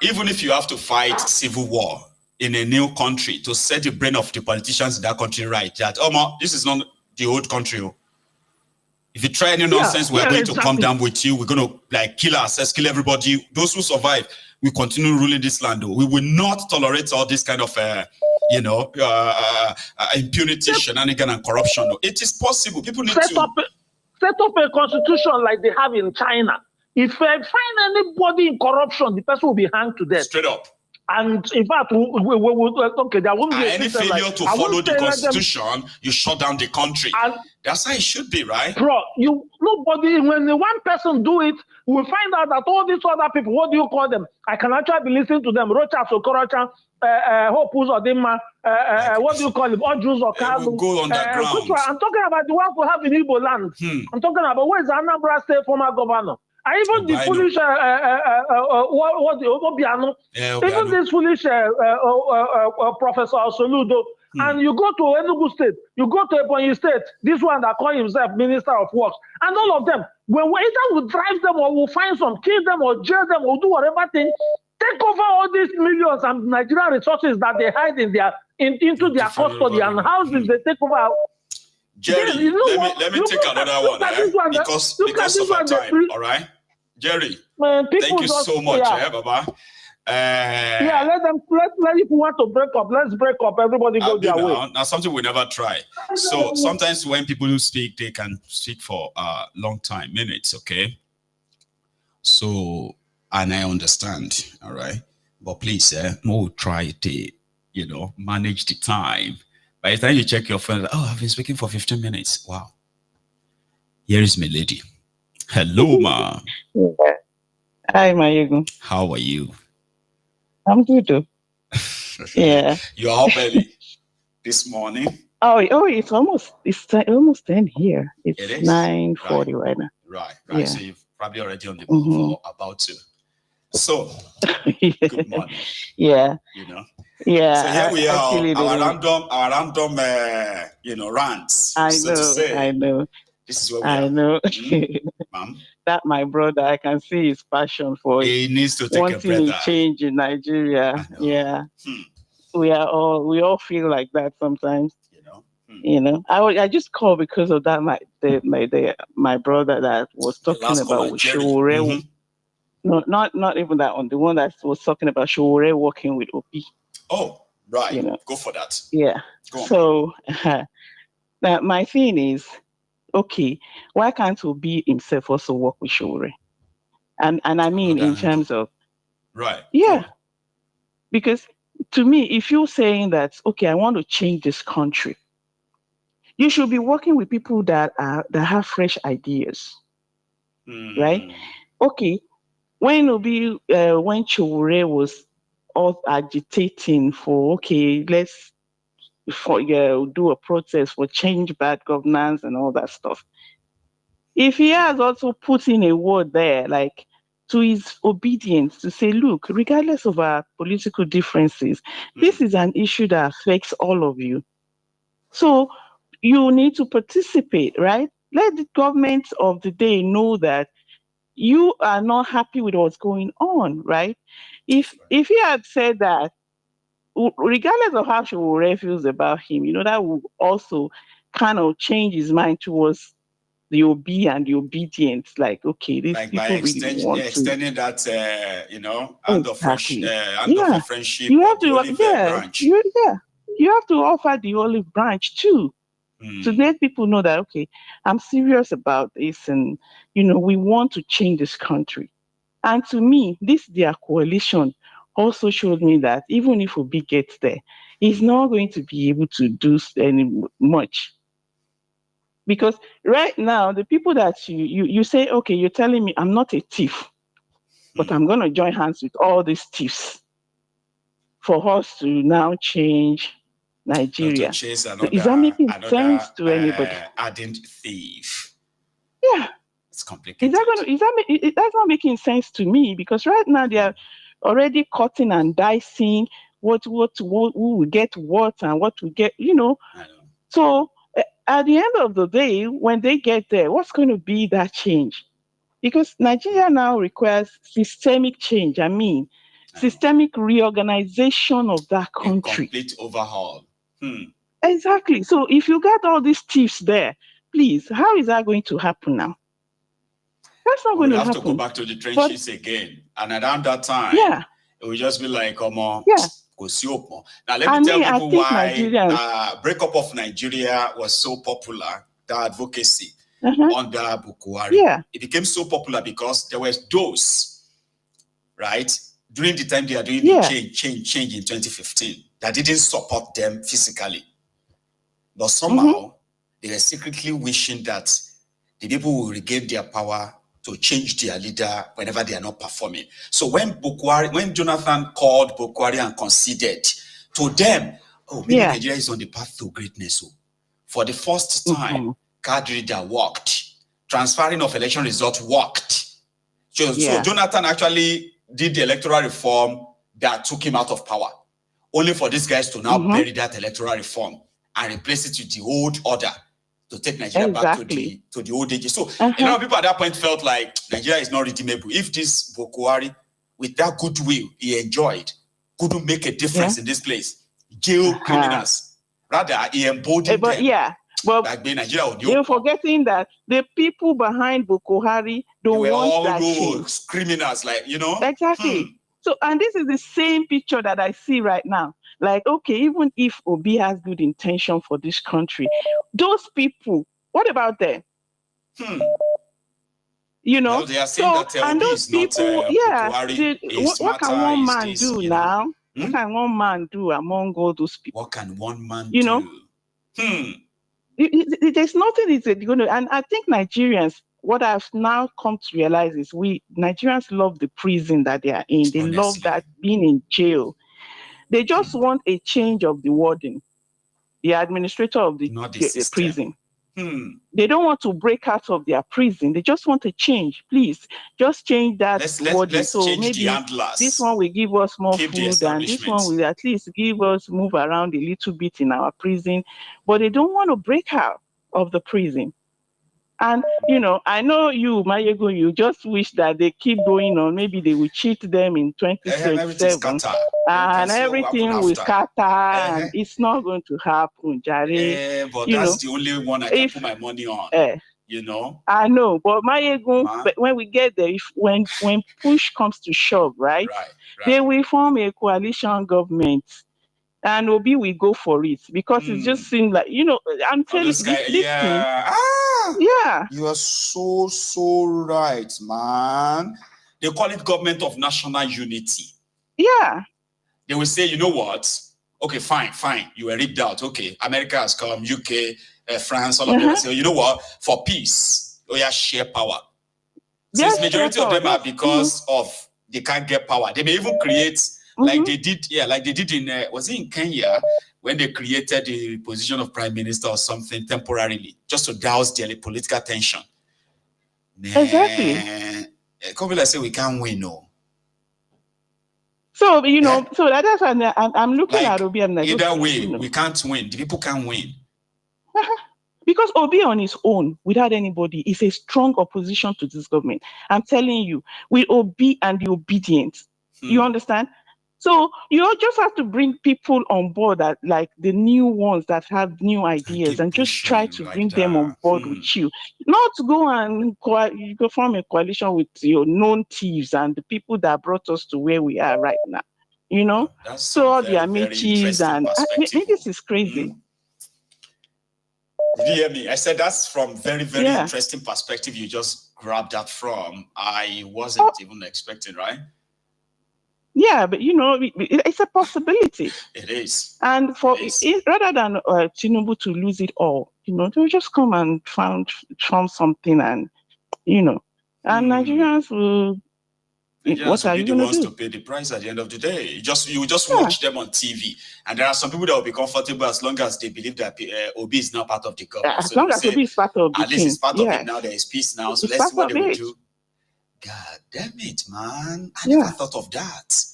even if you have to fight civil war in a new country to set the brain of the politicians in that country right, that, this is not the old country. If you try any nonsense, we're going to come down with you. We're going to kill ourselves, kill everybody. Those who survive, we continue ruling this land. We will not tolerate all this kind of impunity, shenanigan, and corruption. It is possible. People need to set up a constitution like they have in China. If I find anybody in corruption, the person will be hanged to death. Straight up. And in fact, there won't be any failure to follow the constitution, you shut down the country. And that's how it should be, right? Bro, nobody, when one person do it, we'll find out that all these other people, what do you call them? I can actually be listening to them. Rocha, Sokorocha, Hopus or Dima, what do you call them? Ojus or Kalu. Go underground. I'm talking about the ones we have in Igbo land. I'm talking about where's the Anambra State former governor? And even the foolish, Obiano, even this foolish Professor Soludo, and you go to Enugu State, you go to Ebonyi State, this one that call himself Minister of Works, and all of them, when we either will drive them or we'll find some, kill them or jail them or do whatever thing, take over all these millions and Nigerian resources that they hide in their into their custody and houses they take over. Jerry, let me take another one, because of our time, all right? Jerry, thank you so much, Baba. Let if we want to break up, let's break up. Everybody go their way. Now, something we never try. So sometimes when people speak, they can speak for a long time, minutes, okay? So, and I understand, all right? But please, more try to, manage the time. By the time you check your phone, I've been speaking for 15 minutes. Wow. Here is my lady. Hello, ma. Hi, Mayego. How are you? I'm good. Yeah. You're up early this morning? Oh, it's almost 10 here. It's 9:40 right now. Right. Yeah. So you're probably already on the move or about to. So, good morning. Yeah. Yeah. So here we are, our random, rants. I know. This is what we are. Know. Ma'am. That my brother, I can see his passion for he needs to take wanting a change in Nigeria. Yeah. We all feel like that sometimes. I just called because of that. My brother that was talking about Showore. No, not even that one. The one that was talking about Showore working with Obi. Oh, right. Go for that. Yeah. So now my thing is, okay, why can't Obi himself also work with Showore? And I mean in terms of Yeah. Because to me, if you're saying that, okay, I want to change this country, you should be working with people that have fresh ideas. Right? Okay. When Showore was all agitating for, okay, let's do a protest for change bad governance and all that stuff. If he has also put in a word there, like to his obedience to say, look, regardless of our political differences, this is an issue that affects all of you. So you need to participate, right? Let the government of the day know that you are not happy with what's going on, right? If he had said that, regardless of how Showore feels about him, that will also kind of change his mind towards the OB and the obedience. Like, okay, these people really want extending that, hand of friendship. You have to, you have to offer the olive branch too. To let people know that, okay, I'm serious about this and, we want to change this country. And to me, their coalition also showed me that even if Obi gets there, he's not going to be able to do much. Because right now, the people that you say, okay, you're telling me I'm not a thief, but I'm going to join hands with all these thieves for us to now change Nigeria. Is that making sense to anybody? Ardent thief. Yeah. It's complicated. That's not making sense to me, because right now they are already cutting and dicing who will get what and what will get, So at the end of the day, when they get there, what's going to be that change? Because Nigeria now requires systemic change. I mean, systemic reorganization of that country. A complete overhaul. Exactly. So if you got all these thieves there, please, how is that going to happen now? That's not going to happen. We have to go back to the trenches again. And around that time, it will just be like, Now, let me tell people why breakup of Nigeria was so popular, the advocacy under Bukuari. Yeah. It became so popular because there were those, right, during the time they are doing the change in 2015, that didn't support them physically. But somehow, they were secretly wishing that the people will regain their power to change their leader whenever they are not performing. So when Jonathan called Bukuari and conceded, to them, maybe Nigeria is on the path to greatness. So for the first time, card reader worked. Transferring of election results worked. So Jonathan actually did the electoral reform that took him out of power. Only for these guys to now bury that electoral reform and replace it with the old order to take Nigeria back to the old ages. So a lot of people at that point felt like Nigeria is not redeemable. If this Bukuari, with that goodwill he enjoyed, couldn't make a difference in this place, jail criminals, rather he emboldened them. But like Nigeria, you're forgetting that the people behind Bukuari don't want that change. Criminals, like, you know. Exactly. So, and this is the same picture that I see right now. Like, okay, even if Obi has good intention for this country, those people, what about them? You know, well, they are saying that and those people, what can one man do now? What can one man do among all those people? What can one man do? You know, there's nothing is going to, and I think Nigerians, what I've now come to realize is Nigerians love the prison that they are in. They love that being in jail. They just want a change of the warden, the administrator of the prison. They don't want to break out of their prison. They just want a change. Please, just change that warden. Let's so change maybe the this one will give us more food, and this one will at least give us move around a little bit in our prison. But they don't want to break out of the prison. And, you know, I know you, Mayego, you just wish that they keep going on. Maybe they will cheat them in 2027 and everything will scatter and it's not going to happen, Jare. But that's the only one I can put my money on, you know. I know, but Mayego, but when we get there, when push comes to shove, right, they will form a coalition government. And Obi will go for it because it just seems like, you know, I'm telling you, this thing. You are so right, man. They call it government of national unity. Yeah. They will say, you know what? Okay, fine. You were ripped out. Okay, America has come, UK, France, all of them say, you know what? For peace, share power. Since majority of them are because of they can't get power. They may even create. Like they did, in was it in Kenya when they created the position of prime minister or something temporarily, just to douse their political tension. Exactly. Like say we can't win, no. So you know, so that's why I'm looking at Obi and like, either way, we can't win. The people can't win. Because Obi on his own, without anybody, is a strong opposition to this government. I'm telling you, with Obi and the obedient, you understand? So you just have to bring people on board that, like the new ones that have new ideas, and just try to bring them on board with you. Not go and you go form a coalition with your known thieves and the people that brought us to where we are right now. You know, so all the Amichis and this is crazy. Did you hear me? I said that's from very interesting perspective. You just grabbed that from. I wasn't even expecting, right? Yeah, but you know, it's a possibility. It is. And for rather than Tinubu to lose it all, you know, they'll just come and found something, and you know, and Nigerians will. What are you going to do? To pay the price at the end of the day. You just watch them on TV, and there are some people that will be comfortable as long as they believe that Obi is now part of the government. As long as Obi is part of the at least it's part of it now. There is peace now. So let's see what they will do. God damn it, man! I never thought of that.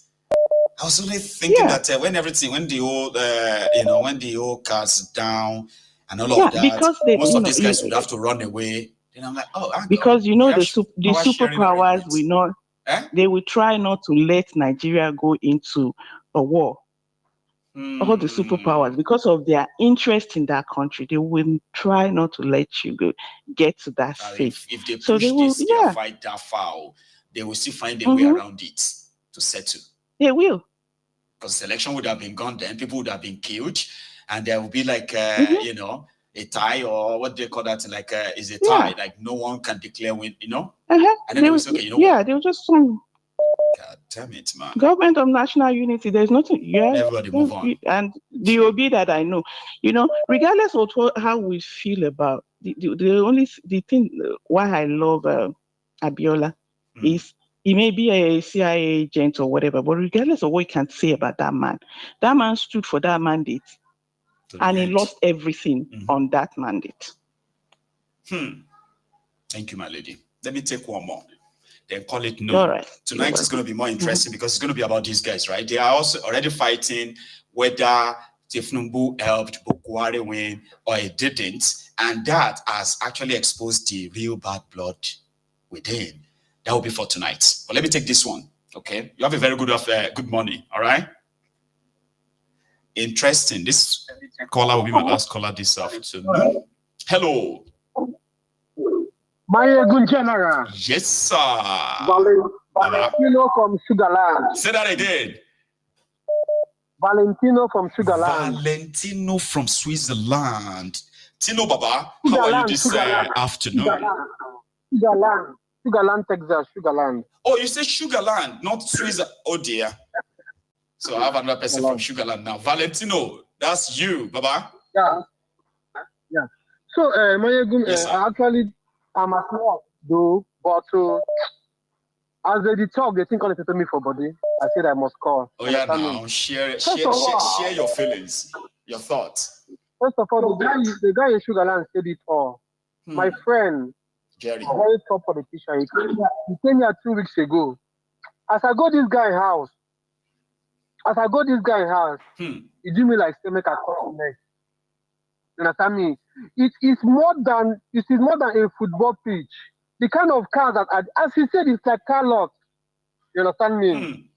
I was only thinking that when the old car's down and all of that, because most of these guys would have to run away. Then I'm like, because you know the superpowers will not. They will try not to let Nigeria go into a war. All the superpowers, because of their interest in that country, they will try not to let you get to that stage. If they push this fight that far, they will still find a way around it to settle. They will. because the election would have been gone then, people would have been killed, and there would be like, you know, a tie, or what do they call that? Like, is a tie, like no one can declare win, you know? And then they will say, okay, you know what? They were just God damn it, man. Government of national unity. There's nothing. Everybody move on. And the OB that I know, you know, regardless of how we feel about the thing why I love Abiola is he may be a CIA agent or whatever, but regardless of what you can say about that man stood for that mandate, and he lost everything on that mandate. Thank you, my lady. Let me take one more. Then call it no. All right. Tonight is going to be more interesting because it's going to be about these guys, right? They are also already fighting whether Tifnumbu helped Bokware win or it didn't. And that has actually exposed the real bad blood within. That will be for tonight. But let me take this one, okay? You have a very good morning, all right? Interesting. This caller will be my last caller this afternoon. Hello. My good general. Yes, sir. Valentino from Sugarland. Say that again. Valentino from Sugarland. Valentino from Switzerland. Tino Baba, how are you this afternoon? Sugarland, Texas, Sugarland. Oh, you say Sugarland, not Switzerland. Oh dear. So I have another person from Sugarland now. Valentino, that's you, Baba. Yeah. So, yes, I'm at work, though, but as they talk, they think only to me for body. I said I must call. Oh, yeah, now share your feelings, your thoughts. First of all, the guy in Sugarland said it all. My friend, Jerry, a very top politician, he came here 2 weeks ago. As I go this guy's house, he do me like say make a call next. You understand me? It is more than a football pitch. The kind of cars that, as he said, it's like car lot. You understand me?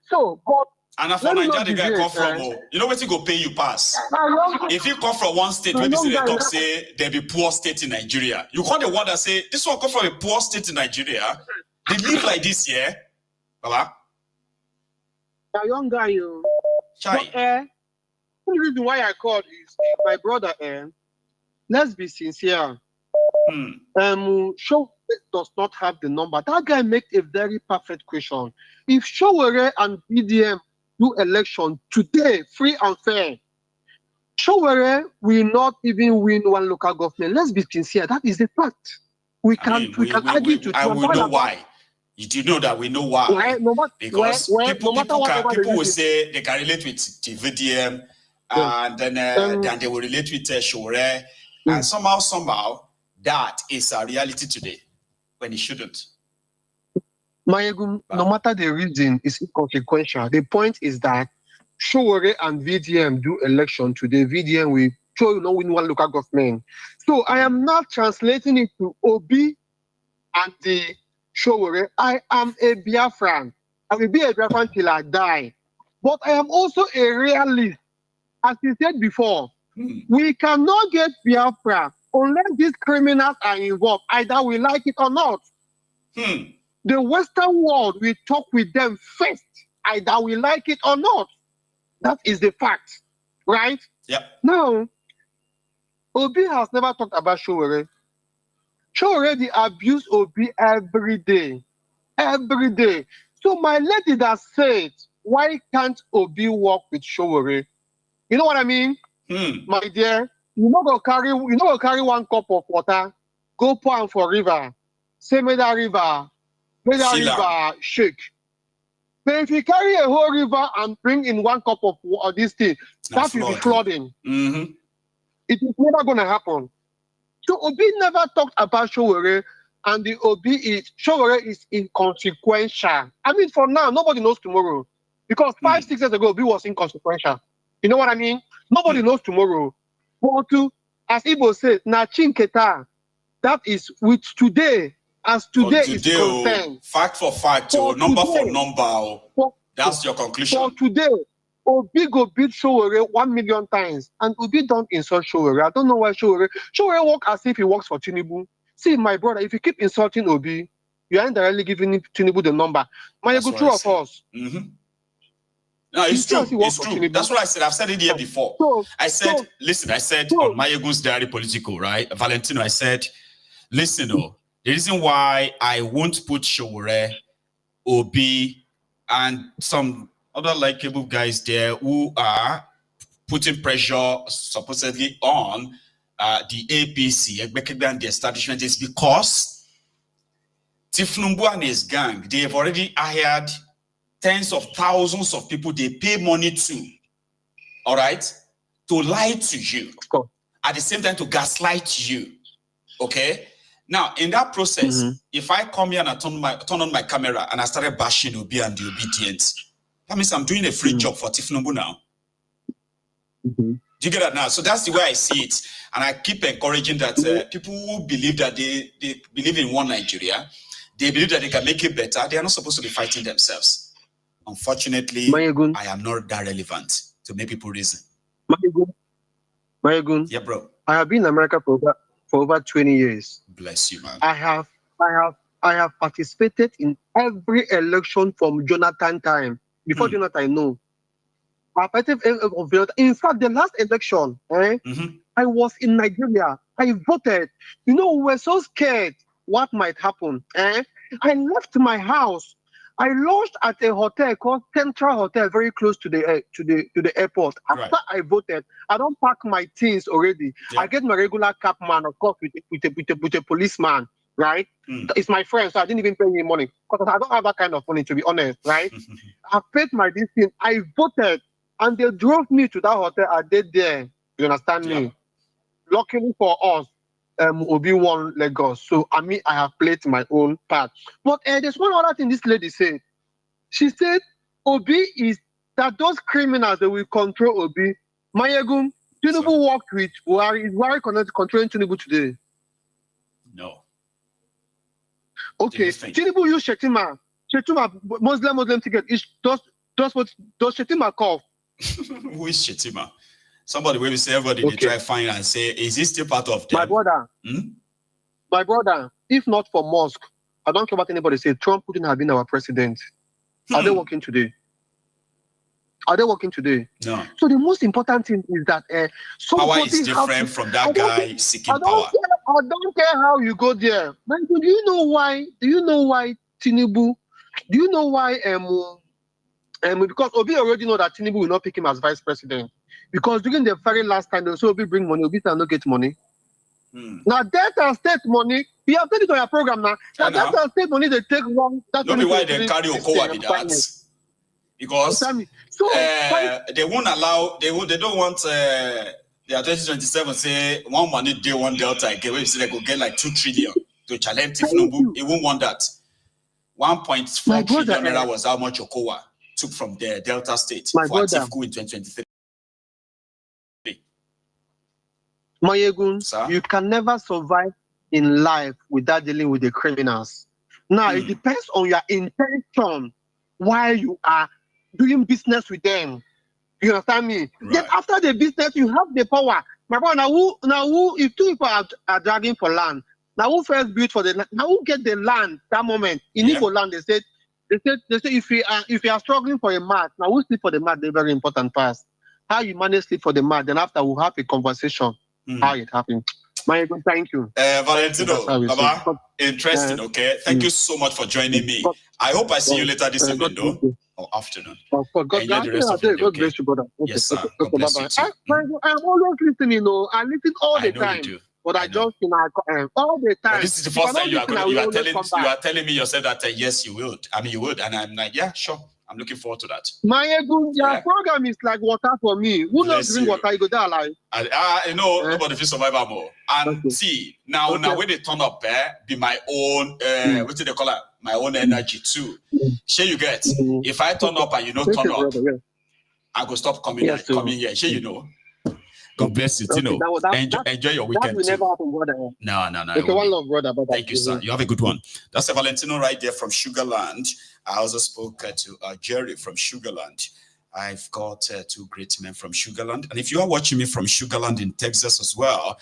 So, but and for Nigeria, the guy come from, you know what he go pay you pass? If you come from one state, maybe say they talk say there be poor state in Nigeria. You call the one that say this one come from a poor state in Nigeria. They live like this, yeah, Baba. A young guy, you. The reason why I called is my brother. Let's be sincere. Show does not have the number. That guy make a very perfect question. If Showere and BDM do election today, free and fair, Showere will not even win one local government. Let's be sincere. That is the fact. We can argue to. I will know why. You do know that we know why. Because people will say they can relate with VDM, and then they will relate with Showere, and somehow that is a reality today when it shouldn't. No matter the reason, it's inconsequential. The point is that Showere and VDM do election today. VDM will show you no win one local government. So I am not translating it to Obi and the Showere. I am a Biafran. I will be a Biafran till I die. But I am also a realist. As you said before, we cannot get Biafra unless these criminals are involved. Either we like it or not. The Western world will talk with them first. Either we like it or not. That is the fact. Right? Yeah. Now, Obi has never talked about Showere. Showere, they abuse Obi every day. Every day. So my lady that said, why can't Obi work with Showere? You know what I mean? My dear, you not go carry one cup of water, go pour am for river. Say make that river shake. But if you carry a whole river and bring in one cup of this thing, that will be flooding. It is never going to happen. So Obi never talked about Showere, and the Showere is inconsequential. I mean, for now, nobody knows tomorrow. Because 5-6 years ago, Obi was inconsequential. You know what I mean? Nobody knows tomorrow. But as Igbo said, na chinketa, that is with today. As today is concerned. Fact for fact, number for number. That's your conclusion. For today, Obi go beat Showere 1 million times. And Obi don't insult Showere. I don't know why Showere work as if he works for Tinubu. See, my brother, if you keep insulting Obi, you are indirectly giving Tinubu the number. My good true of us. No, it's true. It's true. That's what I said. I've said it here before. Listen, I said on Mayegun's Diary Political, right? Valentino, I said, listen, the reason why I won't put Showore, Obi, and some other likable guys there who are putting pressure supposedly on the APC, and the establishment is because Tifnumbu and his gang, they've already hired tens of thousands of people they pay money to, all right, to lie to you. At the same time, to gaslight you, okay? Now, in that process, if I come here and I turn on my camera and I started bashing Obi and the obedient, that means I'm doing a free job for Tifnumbu now. Do you get that now? So that's the way I see it. And I keep encouraging that people who believe that they believe in one Nigeria, they believe that they can make it better, they are not supposed to be fighting themselves. Unfortunately, I am not that relevant to make people reason. Mayegun. Yeah, bro. I have been in America for over 20 years. Bless you, man. I have participated in every election from Jonathan time. Before Jonathan, no. In fact, the last election, I was in Nigeria. I voted. You know, we were so scared what might happen. I left my house. I lodged at a hotel called Central Hotel, very close to the airport. After I voted, I don't pack my things already. Yeah. I get my regular cap man, of course, with a policeman, right? It's my friend, so I didn't even pay any money because I don't have that kind of money, to be honest, right? I paid my thing. I voted, and they drove me to that hotel. I did there. You understand me? Luckily for us, Obi won Lagos. So, I mean, I have played my own part. But there's one other thing this lady said. She said, Obi is that those criminals that will control Obi. Mayegun, Tinubu worked with Buhari. Is Buhari controlling Tinubu today? No. Okay. Tinubu use Shetima. Shetima, Muslim ticket. Does Shetima call? Who is Shetima? Somebody will say everybody they try find and say, is this still part of them? My brother, if not for Musk, I don't care what anybody say, Trump wouldn't have been our president. Are they working today? No. So the most important thing is that power is different from that guy seeking power. I don't care how you go there. Man, do you know why Tinubu? Do you know why because Obi already know that Tinubu will not pick him as vice president. Because during the very last time, they also bring money, Obi will not get money. Now, Delta State money, you have taken it on your program now. Now, Delta State money, they take one. That's not why they carry Okowa with that. Because they won't allow, they don't want the 2027 say one money day, one Delta again. Where you say they go get like 2 trillion to challenge Tifnumbu. He won't want that. 1.4 trillion naira was how much Okowa took from the Delta State for Atiku in 2023. Mayegun, you can never survive in life without dealing with the criminals. Now, it depends on your intention why you are doing business with them. You understand me? Right. Then after the business, you have the power. My brother, now who if 2 people are dragging for land, now who first build for the land? Now who get the land that moment? In Igbo land, they said if you are struggling for a mat, now who sleep for the mat? The very important part. How you manage sleep for the mat, then after we'll have a conversation. How it happened. Mayegun, thank you. Valentino, Baba, interesting, okay? Thank you so much for joining me. I hope I see you later this evening, though, or afternoon. God bless you, brother. Yes, sir. God bless you too. I'm always listening, I listen all the time. But I just, all the time. But this is the first time you are telling me yourself that yes, you would. I mean, you would. And I'm like, yeah, sure. I'm looking forward to that. Mayegun, your program is like water for me. Who knows drink water? You go there alive. I know nobody feels survive more. And see, now when they turn up, be my own, what do they call it? My own energy too. Sure you get. If I turn up and you don't turn up, I go stop coming here. Sure you know. God bless you, Tino. Enjoy your weekend. That will never happen, brother. No. Okay, one love, brother. Thank you, sir. You have a good one. That's a Valentino right there from Sugarland. I also spoke to Jerry from Sugarland. I've got 2 great men from Sugarland. And if you are watching me from Sugarland in Texas as well,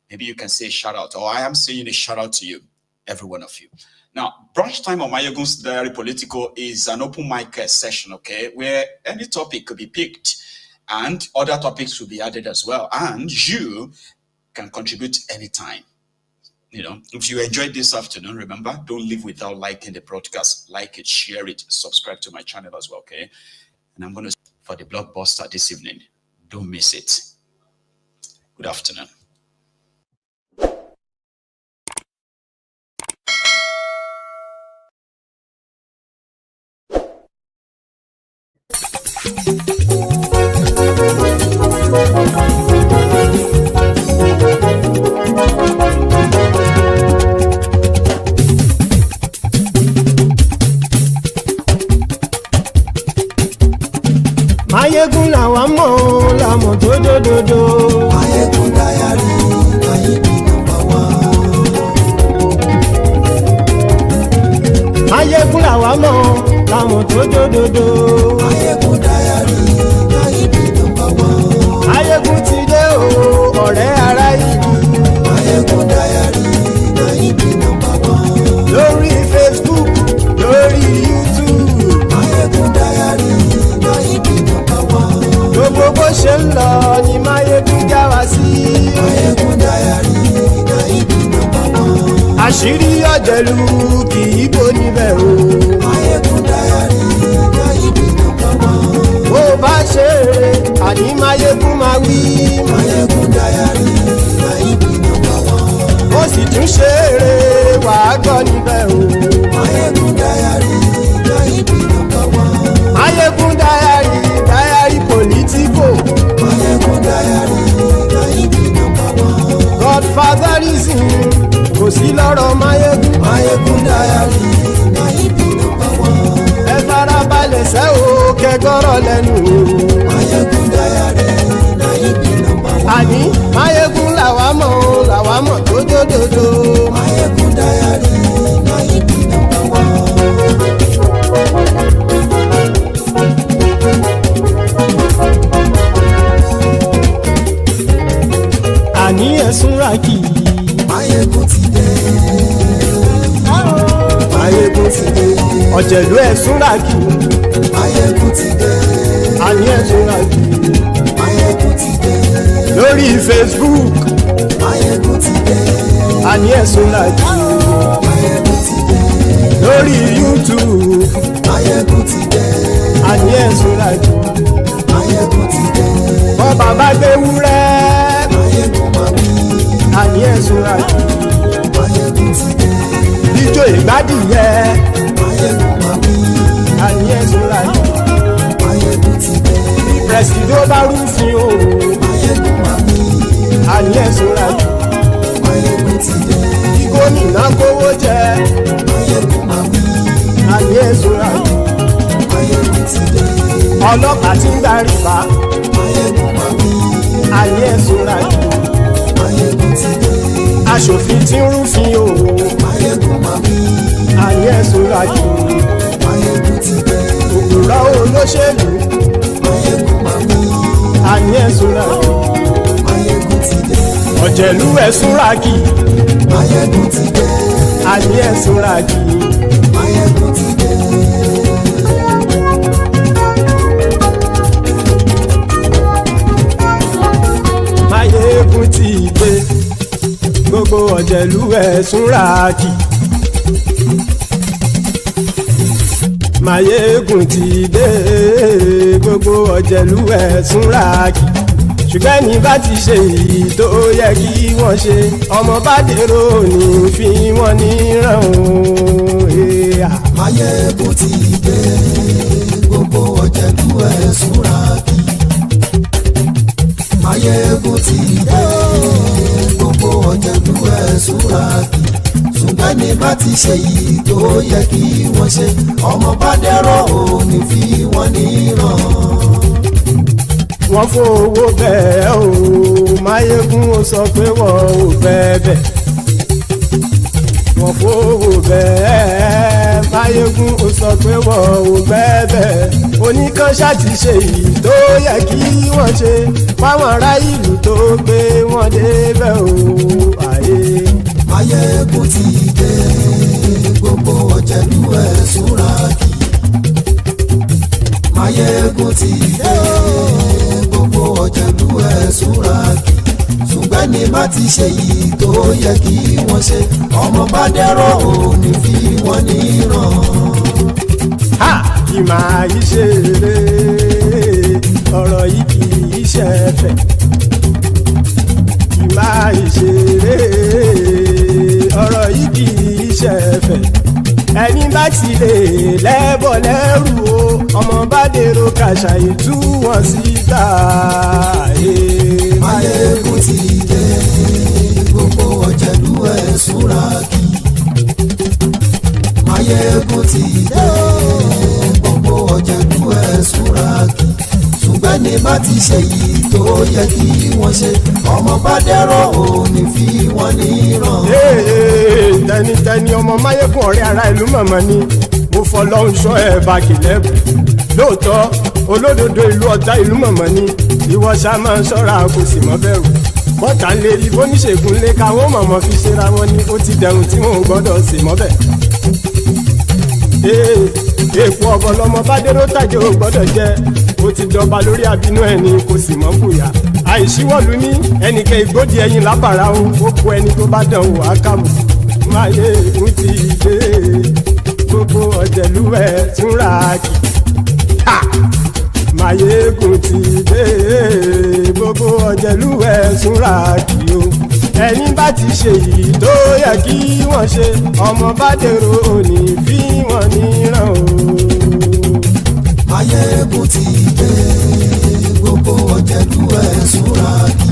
maybe you can say a shout out. Or I am saying a shout out to you, every one of you. Now, brunch time on Mayegun's Diary Political is an open mic session, okay, where any topic could be picked and other topics will be added as well. And you can contribute anytime. You know, if you enjoyed this afternoon, remember, don't leave without liking the broadcast. Like it, share it, subscribe to my channel as well, okay? And I'm going to for the blockbuster this evening. Don't miss it. Good afternoon. Mayegun làwa mọ̀ làmọ̀ tó dòdòdò. Mayegun Diary Mayegun number one. Mayegun làwa mọ̀ làmọ̀ tó dòdòdò. Mayegun Diary Mayegun number one. Mayegun ti dé o ọ̀rẹ́ ará ìlú. Mayegun Diary Mayegun number one. Lórí Facebook lórí YouTube. Mayegun Diary Mayegun number one. Gbogbo bó ṣe ń lọ ni Mayegun já wa sí. Mayegun Diary Mayegun number one. Àṣírí ọ̀jẹ̀lú kì í bò níbẹ̀ o. Mayegun Diary Mayegun number one. Bó bá ṣe eré àní Mayegun máa wí. Mayegun Diary Mayegun number one. Ó sì tún ṣe eré wàá gbọ́ níbẹ̀ o. Mayegun Diary Mayegun number one. Mayegun Diary Diary Political. Mayegun Diary Mayegun number one. Godfatherism kò sí lọ́rọ̀ Mayegun. Mayegun Diary Mayegun number one. Ẹ farabalẹ̀ sẹ́ o kẹgọ́rọ̀ lẹ́nu o. Mayegun Diary Mayegun number one. Àní Mayegun làwa mọ̀ tó dòdòdò. Mayegun Diary Mayegun number one. Àní ẹ̀sùn ràkì. Mayegun ti dé. Mayegun ti dé. Ọ̀jẹ̀lú ẹ̀sùn ràkì. Mayegun ti dé. Àní ẹ̀sùn ràkì. Mayegun ti dé. Lórí Facebook. Mayegun ti dé. Àní ẹ̀sùn ràkì. Mayegun ti dé. Lórí YouTube. Mayegun ti dé. Àní ẹ̀sùn ràkì. Mayegun ti dé. Bọ́ bàbá gbé wúrẹ́. Mayegun máa wí. Àní ẹ̀sùn ràkì. Mayegun ti dé. Ijó ìgbádìyẹ. Mayegun máa wí. Àní ẹ̀sùn ràkì. Mayegun ti dé. Pẹ̀sìdó bá rúfin o. Mayegun máa wí. Àní ẹ̀sùn ràkì. Mayegun ti dé. Kí gómìnà kówó jẹ. Mayegun máa wí. Àní ẹ̀sùn ràkì. Mayegun ti dé. Ọlọ́pàá tí ń darí bá. Mayegun máa wí. Àní ẹ̀sùn ràkì. Mayegun ti dé. Aṣòfin tí ń rúfin o. Mayegun máa wí. Àní ẹ̀sùn ràkì. Mayegun ti dé. Òpùrọ́ olóṣèlú. Mayegun máa wí. Àní ẹ̀sùn ràkì. Mayegun ti dé. Ọ̀jẹ̀lú ẹ̀sùn ràkì. Mayegun ti dé. Àní ẹ̀sùn ràkì. Mayegun ti dé. Mayegun ti dé. Gbogbo ọ̀jẹ̀lú ẹ̀sùn ràkì. Mayegun ti dé. Gbogbo ọ̀jẹ̀lú ẹ̀sùn ràkì. Ṣùgbọ́n ní bá ti ṣe èyí tó yẹ kí wọ́n ṣe ọmọ bá dèrò ní fi wọ́n níran o. Mayegun ti dé. Gbogbo ọ̀jẹ̀lú ẹ̀sùn ràkì. Mayegun ti dé. Gbogbo ọ̀jẹ̀lú ẹ̀sùn ràkì. Ṣùgbọ́n ní bá ti ṣe èyí tó yẹ kí wọ́n ṣe ọmọ bá dèrò ní fi wọ́n níran. Wọ́n fowó bẹ́ẹ̀ o. Mayegun ó sọ pé wọ́n ò fẹ́ bẹ́ẹ̀. Wọ́n fowó bẹ́ẹ̀. Mayegun ó sọ pé wọ́n ò fẹ́ bẹ́ẹ̀. Oníkan ṣáàtì ṣe èyí tó yẹ kí wọ́n ṣe fáwọn ará ìlú tó gbé wọn débẹ̀ o. Àyè. Máyégún ti dé, gbogbo ọ̀jẹ̀lú ẹ̀ súnra kì. Máyégún ti dé, gbogbo ọ̀jẹ̀lú ẹ̀ súnra kì. Ṣùgbọ́n ní má ti ṣe yìí tó yẹ kí wọ́n ṣe, ọmọ bá dẹ́rọ̀ ò ní fi wọ́n níran. Kì máa yí ṣe eré, ọ̀rọ̀ yìí kì í ṣe ẹ̀fẹ̀. Kì máa yí ṣe eré, ọ̀rọ̀ yìí kì í ṣe ẹ̀fẹ̀. Ẹni bá ti lè lẹ́bọ̀ lẹ́rù o, ọmọ bá dèrò kàṣà ìtú wọn síta. Máyégún ti dé, gbogbo ọ̀jẹ̀lú ẹ̀ súnra kì. Máyégún ti dé, gbogbo ọ̀jẹ̀lú ẹ̀ súnra kì. Ṣùgbọ́n ní bá ti ṣe yìí tó yẹ kí wọ́n ṣe, ọmọ bá dẹ́rọ̀ ò ní fi wọ́n níran. Tẹnitẹni ọmọ Máyégún ọ̀rẹ́ ara ìlú mọ̀mọ́ ni mo fọlọ́hún sọ ẹ̀ bá kìlẹ́bù. Lóòótọ́ olódodo ìlú ọ̀tá ìlú mọ̀mọ́ ni ìwọ ṣá máa ń ṣọ́ra kò sì mọ́ bẹ̀rù. Bọ́tà ń lè rí bóníṣègùn lé káwọn mọ̀mọ́ fi ṣera wọn ni ó ti dẹrùn tí wọn ò gbọ́dọ̀ sì mọ́ bẹ̀. Èèpo ọ̀bọ lọmọ bá dérò tàjẹ́ ò gbọ́dọ̀ jẹ́, ó ti dọba lórí abínú ẹni kò sì mọ́ bùyà. Àìsíwọ́lu ní ẹnìkẹ́ ìgbódì ẹyin lábàrá o, ó kó ẹni tó bá dán wò á kàmù. Máyégún ti dé, gbogbo ọ̀jẹ̀lú ẹ̀ túnra kì. Máyégún ti dé, gbogbo ọ̀jẹ̀lú ẹ̀ túnra kì o. Ẹni bá ti ṣe yìí tó yẹ kí wọ́n ṣe, ọmọ bá dèrò òní fi wọ́n níran o. Máyégún ti dé, gbogbo ọ̀jẹ̀lú ẹ̀ súnra kì.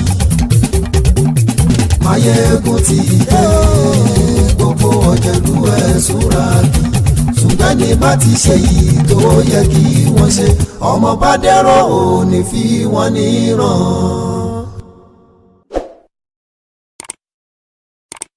Máyégún ti dé, gbogbo ọ̀jẹ̀lú ẹ̀ súnra kì. Ṣùgbọ́n ní bá ti ṣe yìí tó yẹ kí wọ́n ṣe, ọmọ bá dẹ́rọ̀ ò ní fi wọ́n níran.